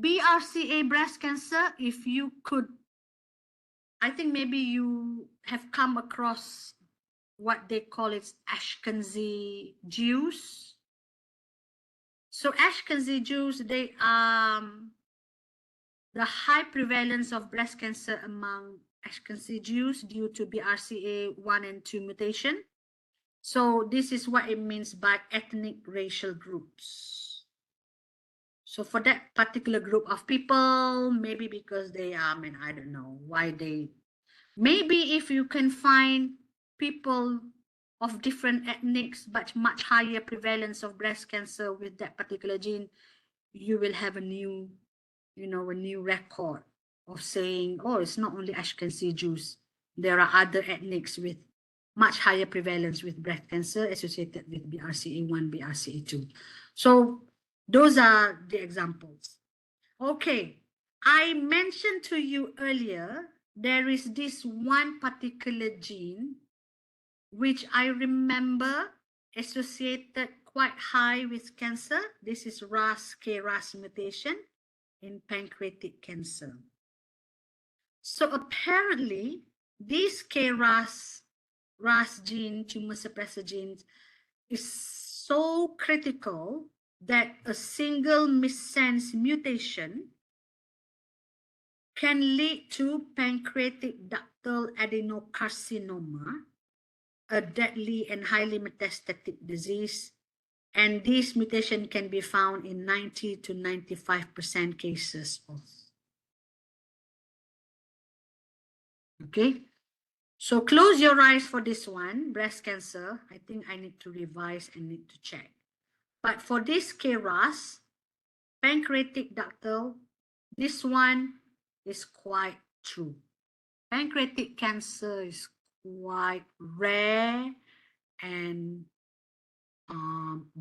BRCA breast cancer, if you could, I think maybe you have come across what they call it Ashkenazi Jews. So Ashkenazi Jews, they the high prevalence of breast cancer among Ashkenazi Jews due to BRCA1 and 2 mutation. So this is what it means by ethnic racial groups. So for that particular group of people, maybe because they are, I don't know why they, maybe if you can find people of different ethnics but much higher prevalence of breast cancer with that particular gene, you will have a new, a new record of saying, oh, it's not only Ashkenazi Jews. There are other ethnics with much higher prevalence with breast cancer associated with BRCA1, BRCA2. So those are the examples. Okay, I mentioned to you earlier, there is this one particular gene which I remember associated quite high with cancer. This is KRAS mutation in pancreatic cancer. So apparently, this KRAS gene, tumor suppressor gene, is so critical that a single missense mutation can lead to pancreatic ductal adenocarcinoma, a deadly and highly metastatic disease. And this mutation can be found in 90 to 95% cases of. Okay, so close your eyes for this one, breast cancer. I think I need to revise and need to check. But for this KRAS, pancreatic ductal, this one is quite true. Pancreatic cancer is quite rare and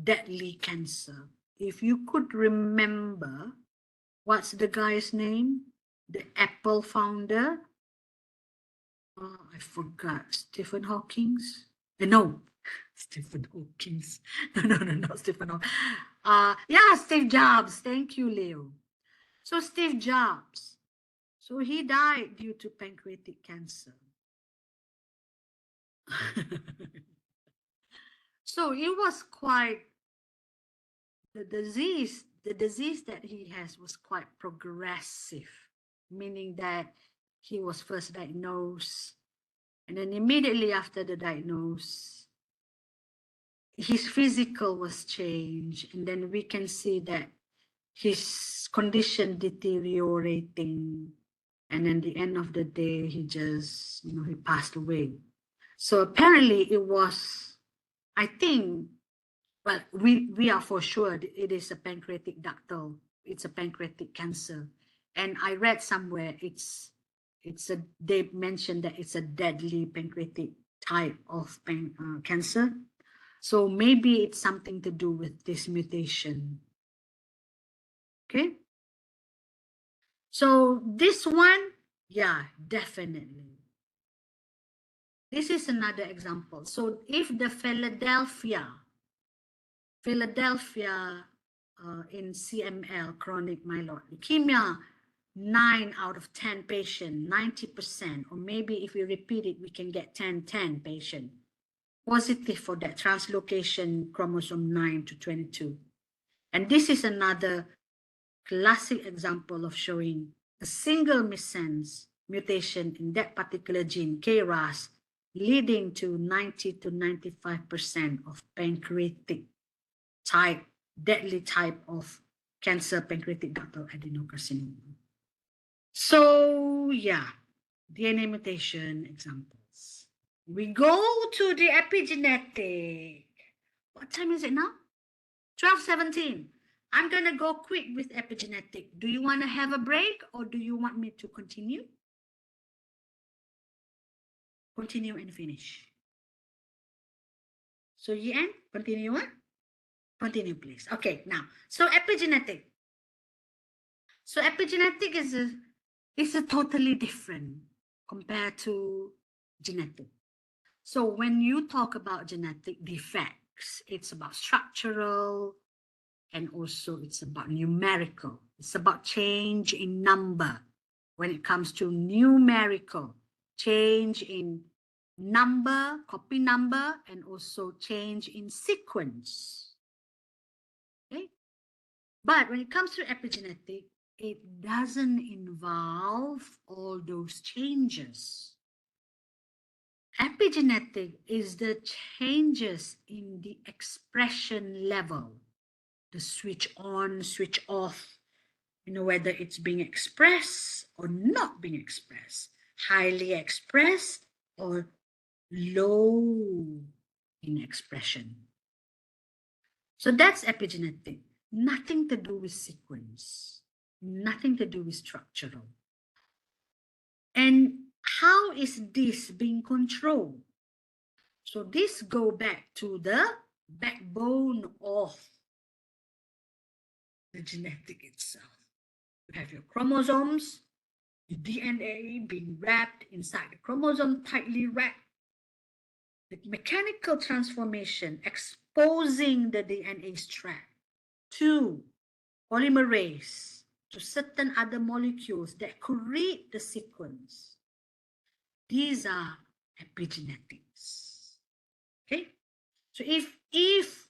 deadly cancer. If you could remember, what's the guy's name? the Apple founder, I forgot, Stephen Hawking's. No, Stephen Hawking's. No, not Stephen Hawking. Yeah, Steve Jobs. Thank you, Leo. So Steve Jobs. So he died due to pancreatic cancer. So it was quite, the disease that he has was quite progressive, meaning that he was first diagnosed, and then immediately after the diagnosis, his physical was changed, and then we can see that his condition deteriorating, and at the end of the day, he just, he passed away. So apparently it was, I think, well, we are for sure it is a pancreatic ductal. It's a pancreatic cancer. And I read somewhere they mentioned that it's a deadly pancreatic type of cancer. So maybe it's something to do with this mutation. Okay. So this one, yeah, definitely. This is another example. So if the Philadelphia in CML, chronic myeloid leukemia, 9 out of 10 patients, 90%, or maybe if we repeat it, we can get 10 patients positive for that translocation chromosome 9 to 22. And this is another classic example of showing a single missense mutation in that particular gene, KRAS, leading to 90 to 95% of pancreatic type, deadly type of cancer, pancreatic ductal adenocarcinoma. So yeah, DNA mutation examples. We go to the epigenetic. What time is it now? 12:17. I'm going to go quick with epigenetic. Do you want to have a break or do you want me to continue? Continue and finish. So Yen, continue on? Continue, please. Okay, now, so epigenetic. So epigenetic is a totally different compared to genetic. So when you talk about genetic defects, it's about structural and also it's about numerical. It's about change in number. When it comes to numerical, change in number, copy number, and also change in sequence. Okay? But when it comes to epigenetic, it doesn't involve all those changes. Epigenetic is the changes in the expression level, the switch on, switch off, whether it's being expressed or not being expressed, highly expressed or low in expression. So that's epigenetic. Nothing to do with sequence, nothing to do with structural. And how is this being controlled? So this go back to the backbone of the genetic itself. You have your chromosomes, the DNA being wrapped inside the chromosome, tightly wrapped. The mechanical transformation exposing the DNA strand to polymerase, to certain other molecules that could read the sequence. These are epigenetics. Okay? So if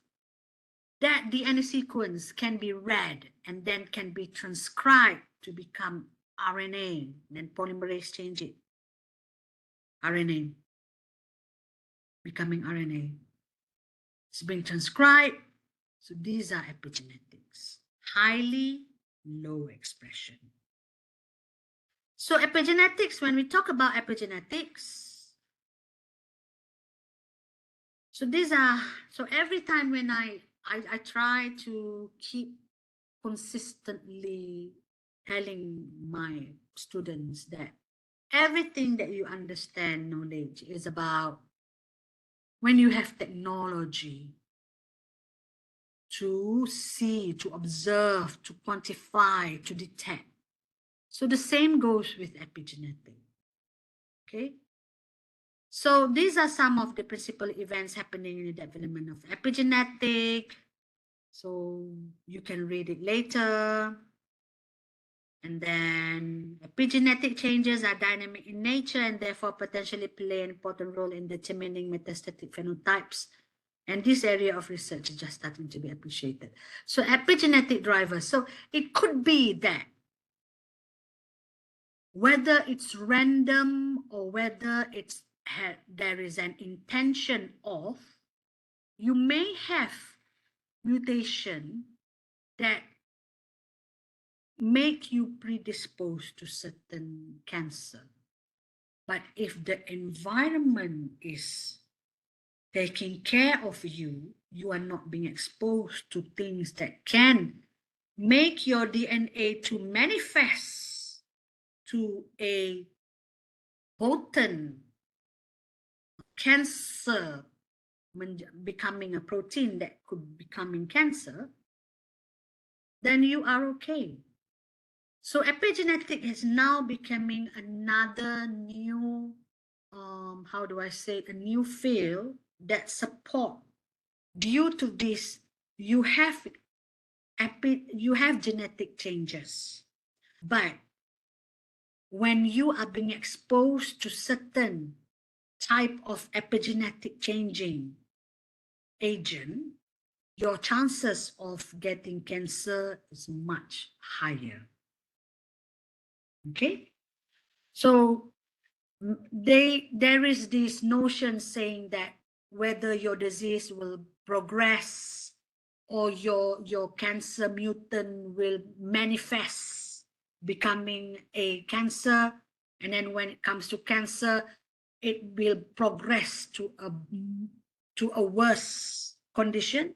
that DNA sequence can be read and then can be transcribed to become RNA, then polymerase change it. RNA, becoming RNA. It's being transcribed. So these are epigenetics. Highly low expression. So epigenetics, when we talk about epigenetics, so these are, so every time when I try to keep consistently telling my students that everything that you understand knowledge is about when you have technology to see, to observe, to quantify, to detect. So the same goes with epigenetic. Okay. So these are some of the principal events happening in the development of epigenetic. So you can read it later. And then epigenetic changes are dynamic in nature and therefore potentially play an important role in determining metastatic phenotypes. And this area of research is just starting to be appreciated. So epigenetic drivers. So it could be that whether it's random or whether there is an intention of, you may have mutation that make you predisposed to certain cancer. But if the environment is taking care of you, you are not being exposed to things that can make your DNA to manifest to a potent cancer, becoming a protein that could become in cancer, then you are okay. So epigenetic is now becoming another new, how do I say, a new field that support. Due to this, you have genetic changes, but when you are being exposed to certain type of epigenetic changing agent, your chances of getting cancer is much higher. Okay, so there is this notion saying that whether your disease will progress or your cancer mutant will manifest becoming a cancer, and then when it comes to cancer, it will progress to a worse condition.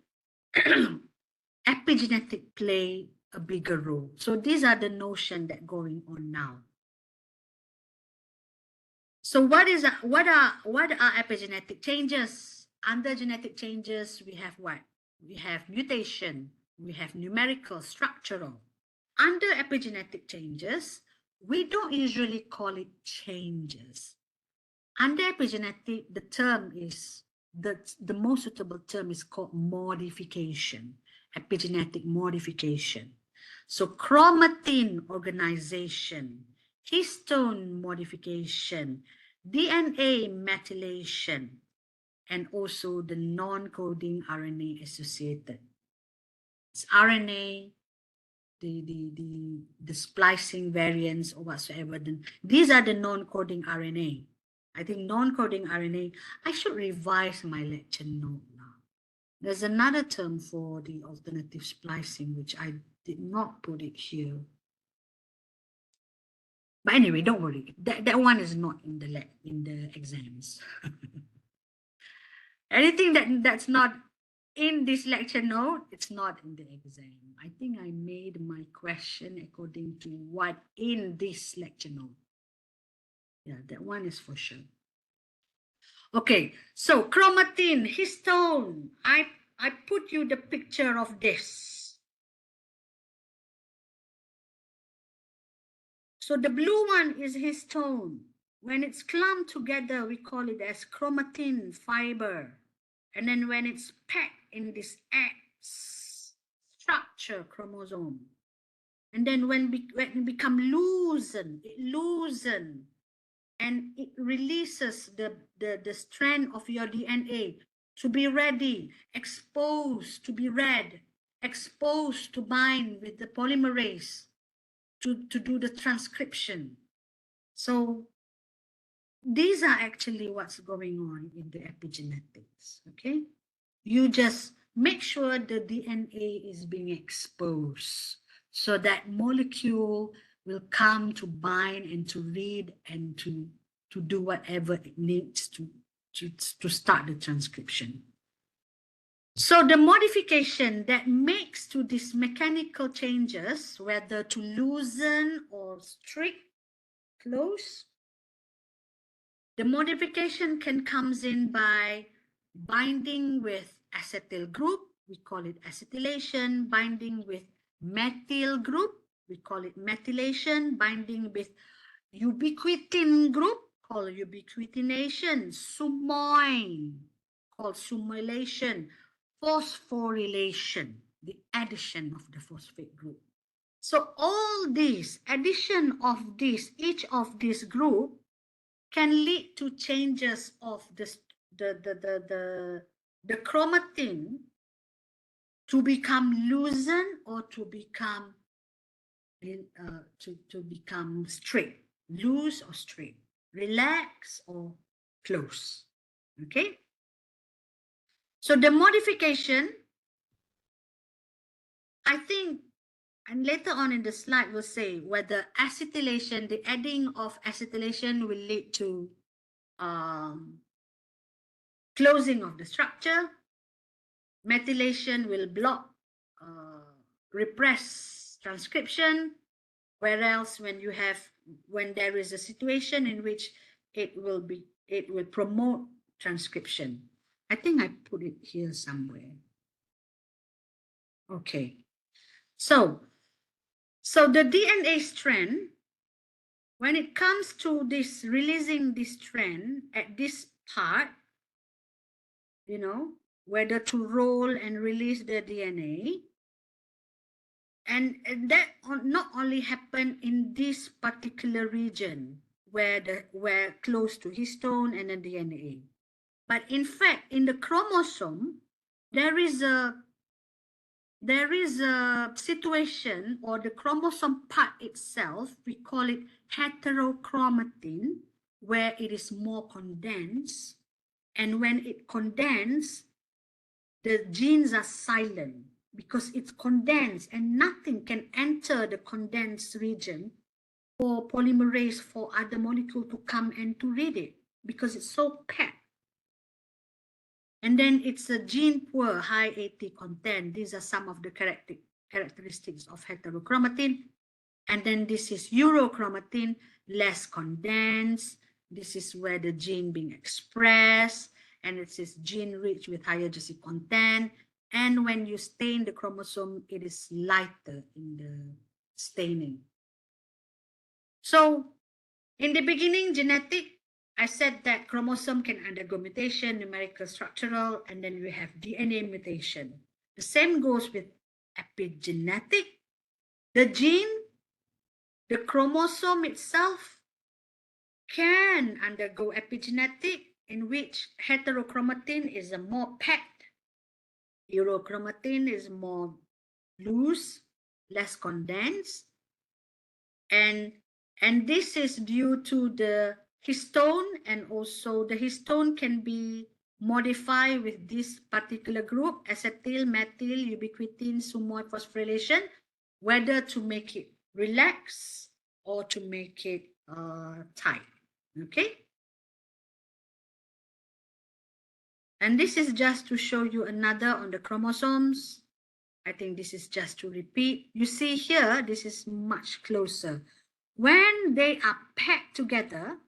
Epigenetic play a bigger role. So these are the notion that going on now. So what are epigenetic changes? Under genetic changes, we have what? We have mutation, we have numerical, structural. Under epigenetic changes, we don't usually call it changes. Under epigenetic, the term is, the most suitable term is called modification, epigenetic modification. So chromatin organization, histone modification, DNA methylation, and also the non-coding RNA associated. It's RNA, the splicing variants or whatsoever. These are the non-coding RNA. I think non-coding RNA, I should revise my lecture note now. There's another term for the alternative splicing, which I did not put it here. But anyway, don't worry. That one is not in the exams. Anything that's not in this lecture note, it's not in the exam. I think I made my question according to what in this lecture note. Yeah, that one is for sure. Okay, so chromatin, histone. I put you the picture of this. So the blue one is histone. When it's clumped together, we call it as chromatin fiber. And then when it's packed in this X structure chromosome, and then when it become loosened, it loosens and it releases the strand of your DNA to be ready, exposed to be read, exposed to bind with the polymerase to do the transcription. So these are actually what's going on in the epigenetics, okay? You just make sure the DNA is being exposed so that molecule will come to bind and to read and to do whatever it needs to start the transcription. So the modification that makes to these mechanical changes, whether to loosen or strict, close, the modification can comes in by binding with acetyl group, we call it acetylation, binding with methyl group, we call it methylation, binding with ubiquitin group, called ubiquitination, sumoy, called sumylation, phosphorylation, the addition of the phosphate group. So all this, addition of this, each of this group can lead to changes of the chromatin to become loosened or to become straight, loose or straight, relax or close. Okay. So the modification, I think, and later on in the slide we'll say whether acetylation, the adding of acetylation will lead to closing of the structure. Methylation will block, repress transcription, whereas when there is a situation in which it will promote transcription. I think I put it here somewhere. Okay. So the DNA strand, when it comes to this releasing this strand at this part, you know, whether to roll and release the DNA, and that not only happen in this particular region where close to histone and the DNA, but in fact in the chromosome there is a situation, or the chromosome part itself, we call it heterochromatin, where it is more condensed, and when it condenses, the genes are silent because it's condensed and nothing can enter the condensed region for polymerase, for other molecule to come and to read it, because it's so packed. And then it's a gene poor, high AT content. These are some of the characteristics of heterochromatin. And then this is eurochromatin, less condensed. This is where the gene being expressed, and it is gene rich with higher GC content. And when you stain the chromosome, it is lighter in the staining. So in the beginning, genetic, I said that chromosome can undergo mutation, numerical, structural, and then we have DNA mutation. The same goes with epigenetic. The gene, the chromosome itself can undergo epigenetic, in which heterochromatin is a more packed, eurochromatin is more loose, less condensed, and this is due to the histone, and also the histone can be modified with this particular group, acetyl, methyl, ubiquitin, sumoy, phosphorylation, whether to make it relax or to make it tight. Okay. And this is just to show you another on the chromosomes. I think this is just to repeat. You see here, this is much closer. When they are packed together,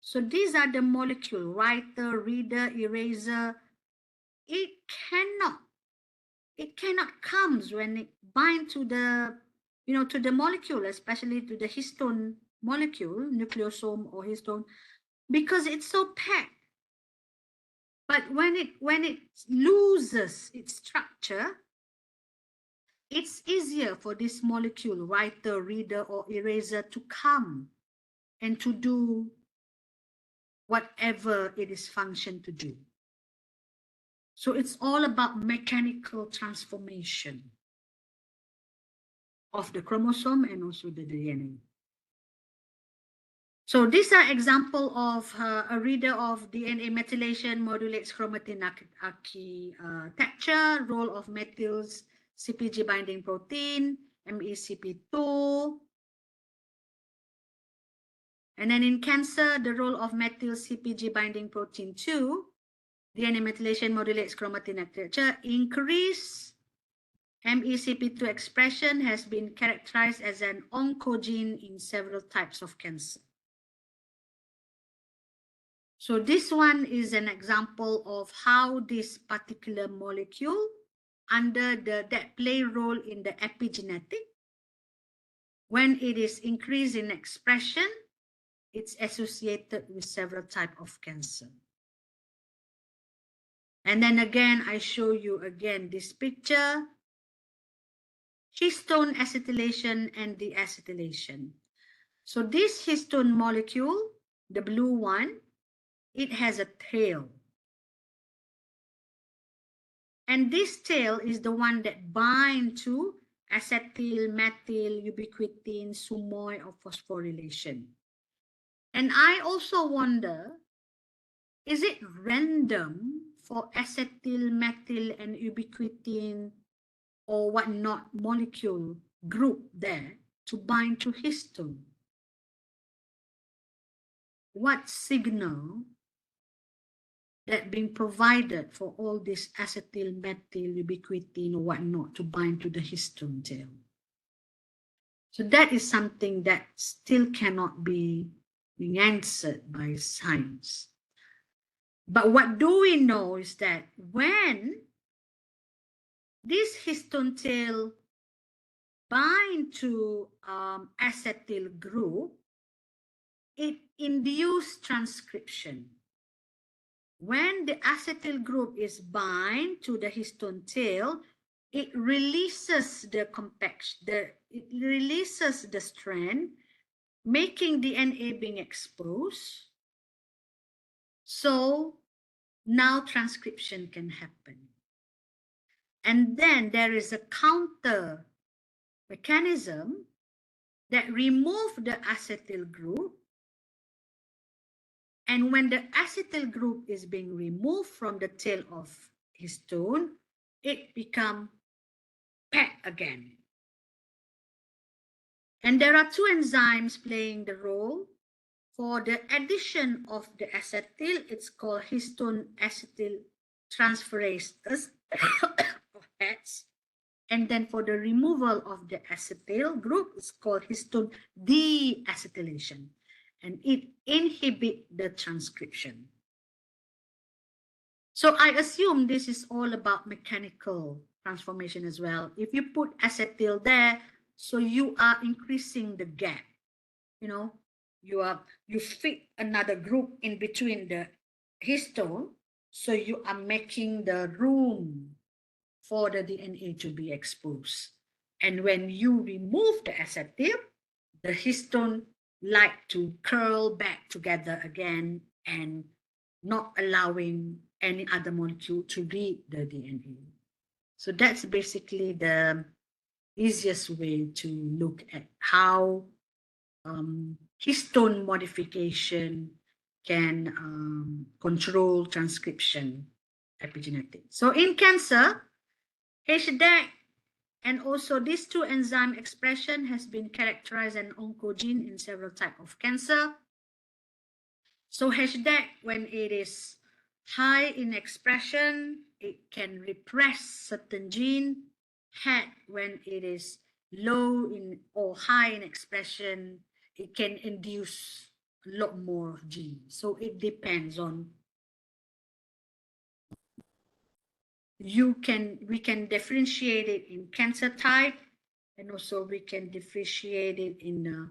so these are the molecule, writer, reader, eraser. It cannot comes when it binds to the, to the molecule, especially to the histone molecule, nucleosome or histone, because it's so packed. But when it loses its structure, it's easier for this molecule, writer, reader, or eraser, to come and to do whatever it is functioned to do. So it's all about mechanical transformation of the chromosome and also the DNA. So these are example of a reader of DNA methylation modulates chromatin architecture, role of methyls, CpG binding protein, MECP2. And then in cancer, the role of methyl CpG binding protein 2, DNA methylation modulates chromatin architecture. Increase MECP2 expression has been characterized as an oncogene in several types of cancer. So this one is an example of how this particular molecule that play role in the epigenetic. when it is increased in expression, it's associated with several types of cancer. And then again, I show you again this picture, histone acetylation and deacetylation. So this histone molecule, the blue one, it has a tail. And this tail is the one that binds to acetyl, methyl, ubiquitin, sumoy, or phosphorylation. And I also wonder, is it random for acetyl, methyl, and ubiquitin or whatnot molecule group there to bind to histone? What signal that being provided for all this acetyl, methyl, ubiquitin, or whatnot to bind to the histone tail? So that is something that still cannot be answered by science. But what do we know is that when this histone tail bind to acetyl group, it induces transcription. When the acetyl group is bind to the histone tail, it releases the compaction, it releases the strand, making DNA being exposed. So now transcription can happen. And then there is a counter mechanism that removes the acetyl group. And when the acetyl group is being removed from the tail of histone, it becomes back again. And there are two enzymes playing the role. For the addition of the acetyl, it's called histone acetyl transferase, or HATS. And then for the removal of the acetyl group, it's called histone deacetylation. And it inhibits the transcription. So I assume this is all about mechanical transformation as well. If you put acetyl there, so you are increasing the gap, you know, you fit another group in between the histone, so you are making the room for the DNA to be exposed. And when you remove the acetyl, the histone like to curl back together again and not allowing any other molecule to read the DNA. So that's basically the easiest way to look at how histone modification can control transcription epigenetics. So in cancer, HDAC and also these two enzyme expression has been characterized as an oncogene in several types of cancer. So HDAC, when it is high in expression, it can repress certain gene. HAT, when it is low in or high in expression, it can induce a lot more genes. So it depends on, we can differentiate it in cancer type, and also we can differentiate it in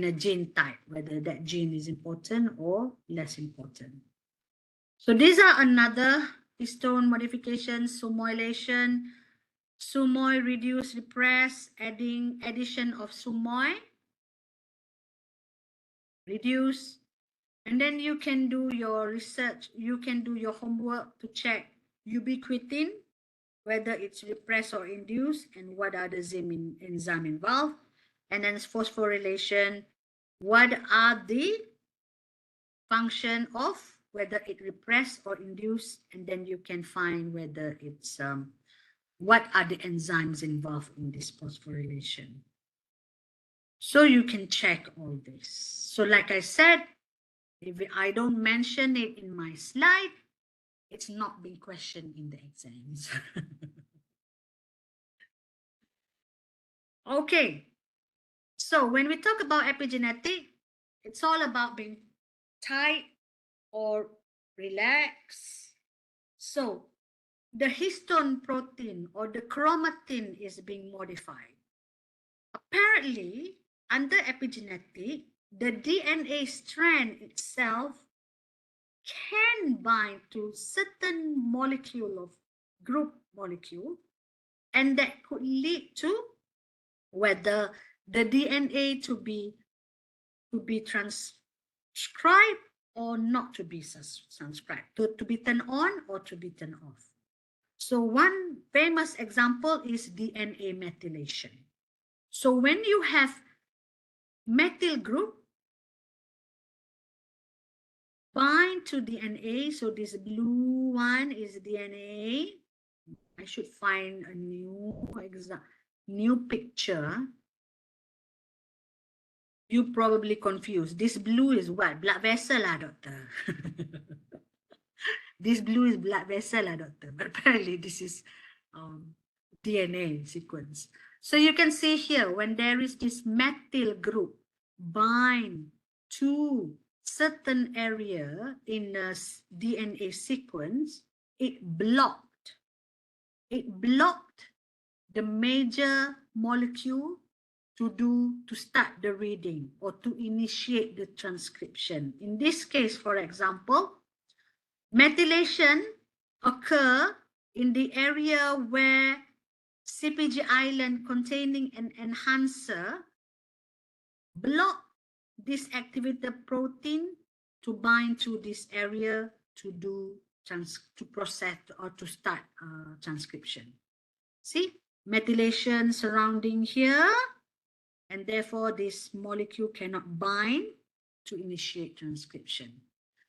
a gene type, whether that gene is important or less important. So these are another histone modifications, summoylation, sumoy reduce, repress, addition of sumoy, reduce, and then you can do your research, you can do your homework to check ubiquitin, whether it's repressed or induced, and what are the enzyme involved, and then phosphorylation, what are the function of whether it repressed or induced, and then you can find whether it's what are the enzymes involved in this phosphorylation. So you can check all this. So like I said, if I don't mention it in my slide, it's not being questioned in the exams. Okay, so when we talk about epigenetic, it's all about being tight or relaxed. So the histone protein or the chromatin is being modified. A apparently, under epigenetic, the DNA strand itself can bind to certain molecule of group molecule, and that could lead to whether the DNA to be transcribed or not to be transcribed, to be turned on or to be turned off. So one famous example is DNA methylation. So when you have methyl group bind to DNA, so this blue one is DNA. I should find a new picture. You probably confused. This blue is what? Blood vessel, doctor. This blue is blood vessel, doctor. But apparently this is DNA sequence. So you can see here, when there is this methyl group bind to certain area in a DNA sequence, it blocked the major molecule to start the reading or to initiate the transcription. In this case, for example, methylation occur in the area where CpG island containing an enhancer block this activated protein to bind to this area to process or to start transcription. See, methylation surrounding here, and therefore this molecule cannot bind to initiate transcription.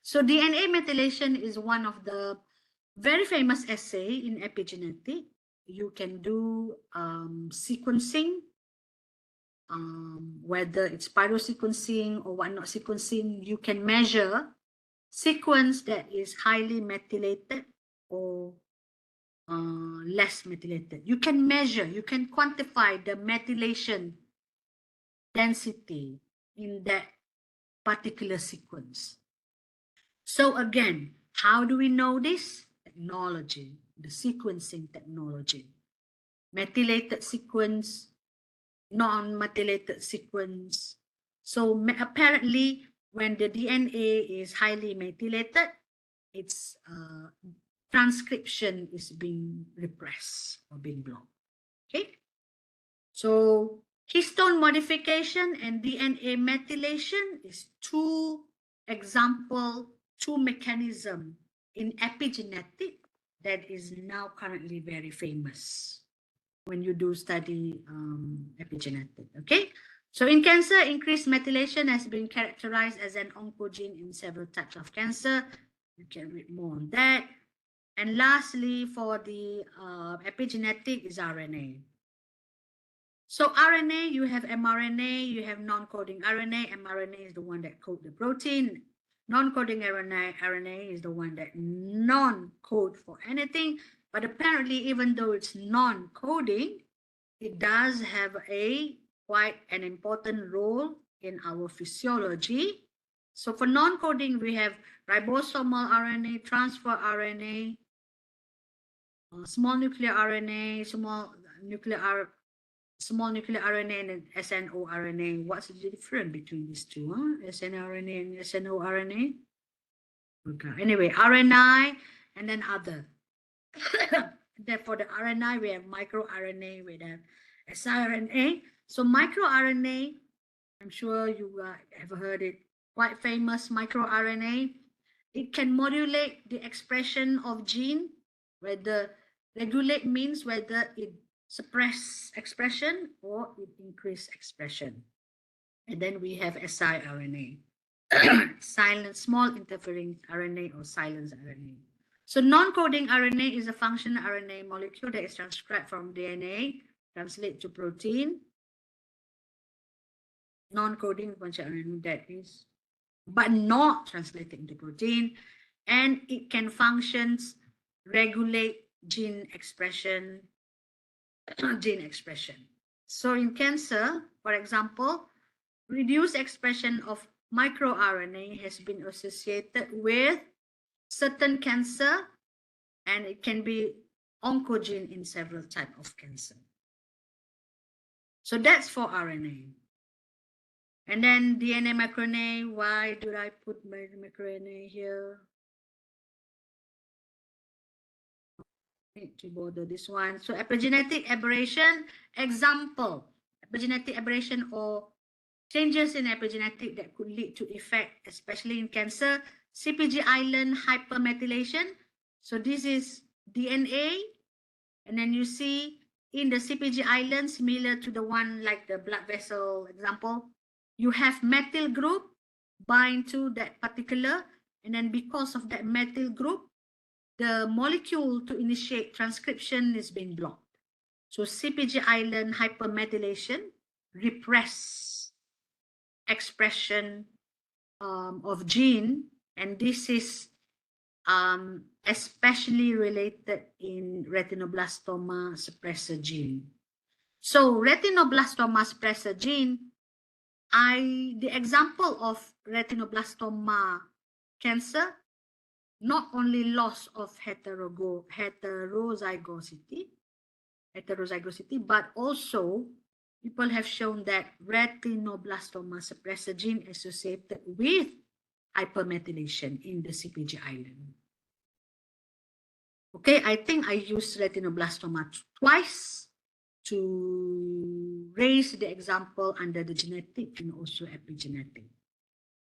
So DNA methylation is one of the very famous assay in epigenetic. You can do sequencing, whether it's pyrosequencing or whatnot sequencing. You can measure sequence that is highly methylated or less methylated. You can measure, you can quantify the methylation density in that particular sequence. So again, how do we know this? Technology, the sequencing technology. Methylated sequence, non-methylated sequence. So apparently, when the DNA is highly methylated, its transcription is being repressed or being blocked. Okay? So histone modification and DNA methylation is two mechanisms in epigenetic that is now currently very famous when you do study epigenetic. Okay, so in cancer, increased methylation has been characterized as an oncogene in several types of cancer. You can read more on that. And lastly, for the epigenetic is RNA. So RNA, you have mRNA, you have non-coding RNA. mRNA is the one that codes the protein. Non-coding RNA is the one that non-code for anything. But apparently, even though it's non-coding, it does have quite an important role in our physiology. So for non-coding, we have ribosomal RNA, transfer RNA, small nuclear RNA, small nuclear RNA and snRNA. What's the difference between these two? snRNA and snRNA? Okay. Anyway, RNA and then other. Then for the RNA, we have microRNA, we have siRNA. So microRNA, I'm sure you have heard it, quite famous microRNA. It can modulate the expression of gene, whether regulate means whether it suppress expression or it increase expression. And then we have siRNA, silent small interfering RNA or silence RNA. So non-coding RNA is a functional RNA molecule that is transcribed from DNA, translate to protein. Non-coding RNA that is, but not translated into protein, and it can functions regulate gene expression. So in cancer, for example, reduced expression of microRNA has been associated with certain cancer, and it can be oncogene in several types of cancer. So that's for RNA. And then DNA microRNA, why did I put microRNA here? Need to bother this one. So epigenetic aberration, example, epigenetic aberration or changes in epigenetic that could lead to effect, especially in cancer, CPG island hypermethylation. So this is DNA, and then you see in the CPG island, similar to the one like the blood vessel example, you have methyl group bind to that particular, and then because of that methyl group, the molecule to initiate transcription is being blocked. So CPG island hypermethylation repress expression of gene, and this is especially related in retinoblastoma suppressor gene. So retinoblastoma suppressor gene, the example of retinoblastoma cancer, not only loss of heterozygosity, but also people have shown that retinoblastoma suppressor gene associated with hypermethylation in the CPG island. Okay, I think I used retinoblastoma twice to raise the example under the genetic and also epigenetic.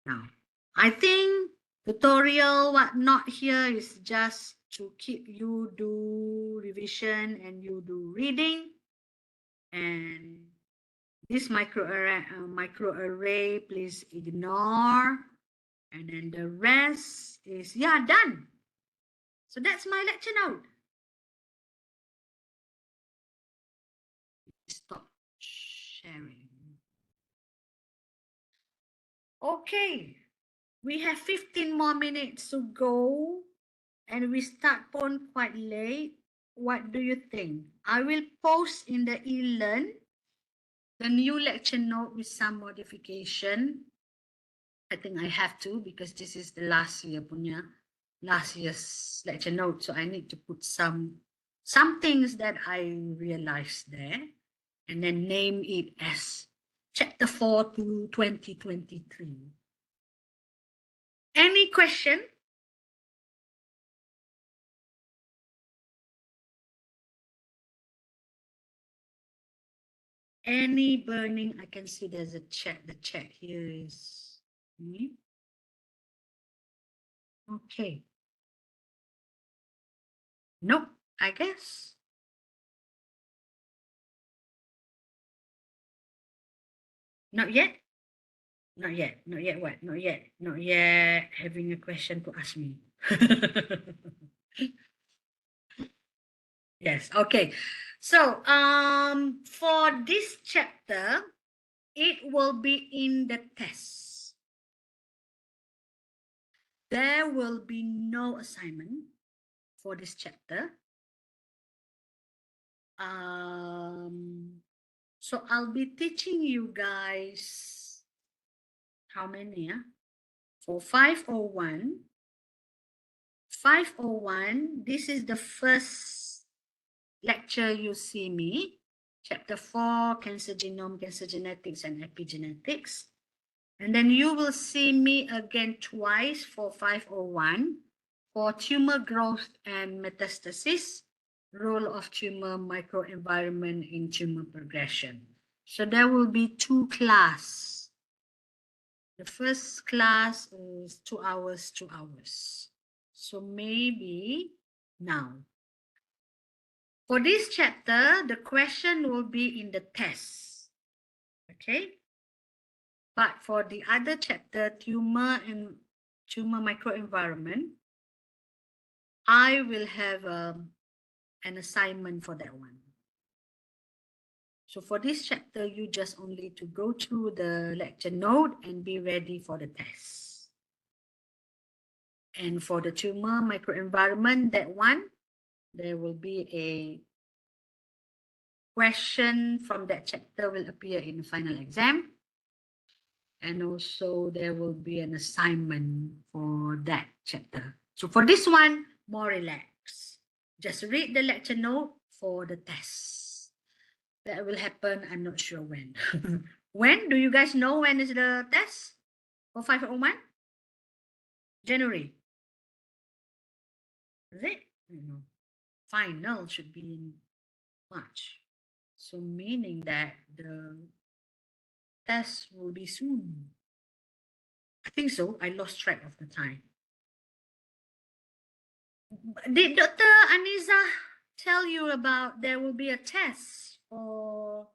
Now, I think tutorial whatnot here is just to keep you do revision and you do reading. And this microarray, please ignore. And then the rest is, yeah, done. So that's my lecture note. Stop sharing. Okay, we have 15 more minutes to go and we start on quite late. What do you think? I will post in the e-learn the new lecture note with some modification. I think I have to because this is the last year's lecture note. So I need to put some things that I realized there and then name it as chapter 4 to 2023. Any question? Any burning? I can see there's a chat. The chat here is me. Okay. Nope, I guess. Not yet. Not yet. Not yet. What? Not yet. Not yet. Having a question to ask me. Yes. Okay. So, for this chapter, it will be in the test. There will be no assignment for this chapter. So I'll be teaching you guys how many? For 501. 501, this is the first lecture you see me. Chapter 4, cancer genome, cancer genetics, and epigenetics. And then you will see me again twice for 501 for tumor growth and metastasis, role of tumor microenvironment in tumor progression. So there will be 2 classes. The first class is 2 hours, 2 hours. So maybe now. For this chapter, the question will be in the test. Okay? But for the other chapter, tumor and tumor microenvironment, I will have an assignment for that one. So for this chapter, you just only to go through the lecture note and be ready for the test. And for the tumor microenvironment, that one, there will be a question from that chapter will appear in the final exam. And also there will be an assignment for that chapter. So for this one, more relaxed. Just read the lecture note for the test. That will happen. I'm not sure when. When? Do you guys know when is the test for 501? January. Is it? No. Final should be in March. So meaning that the test will be soon. I think so. I lost track of the time. Did Dr. Aniza tell you about there will be a test or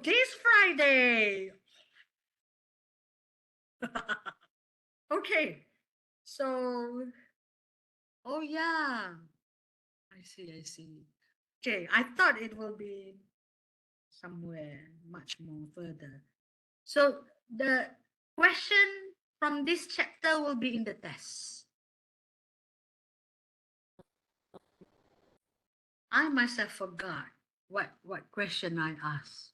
this Friday? Okay. So, oh yeah. I see. Okay, I thought it will be somewhere much more further. So the question from this chapter will be in the test. I must have forgot what question I asked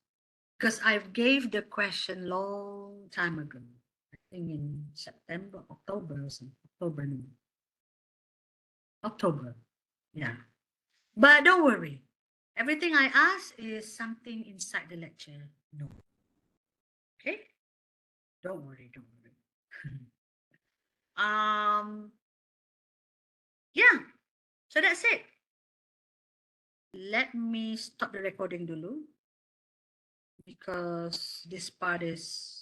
because I gave the question long time ago. I think in September, October or something. October. Yeah. But don't worry. Everything I ask is something inside the lecture. No. Okay? Don't worry. Yeah. So that's it. Let me stop the recording dulu because this part is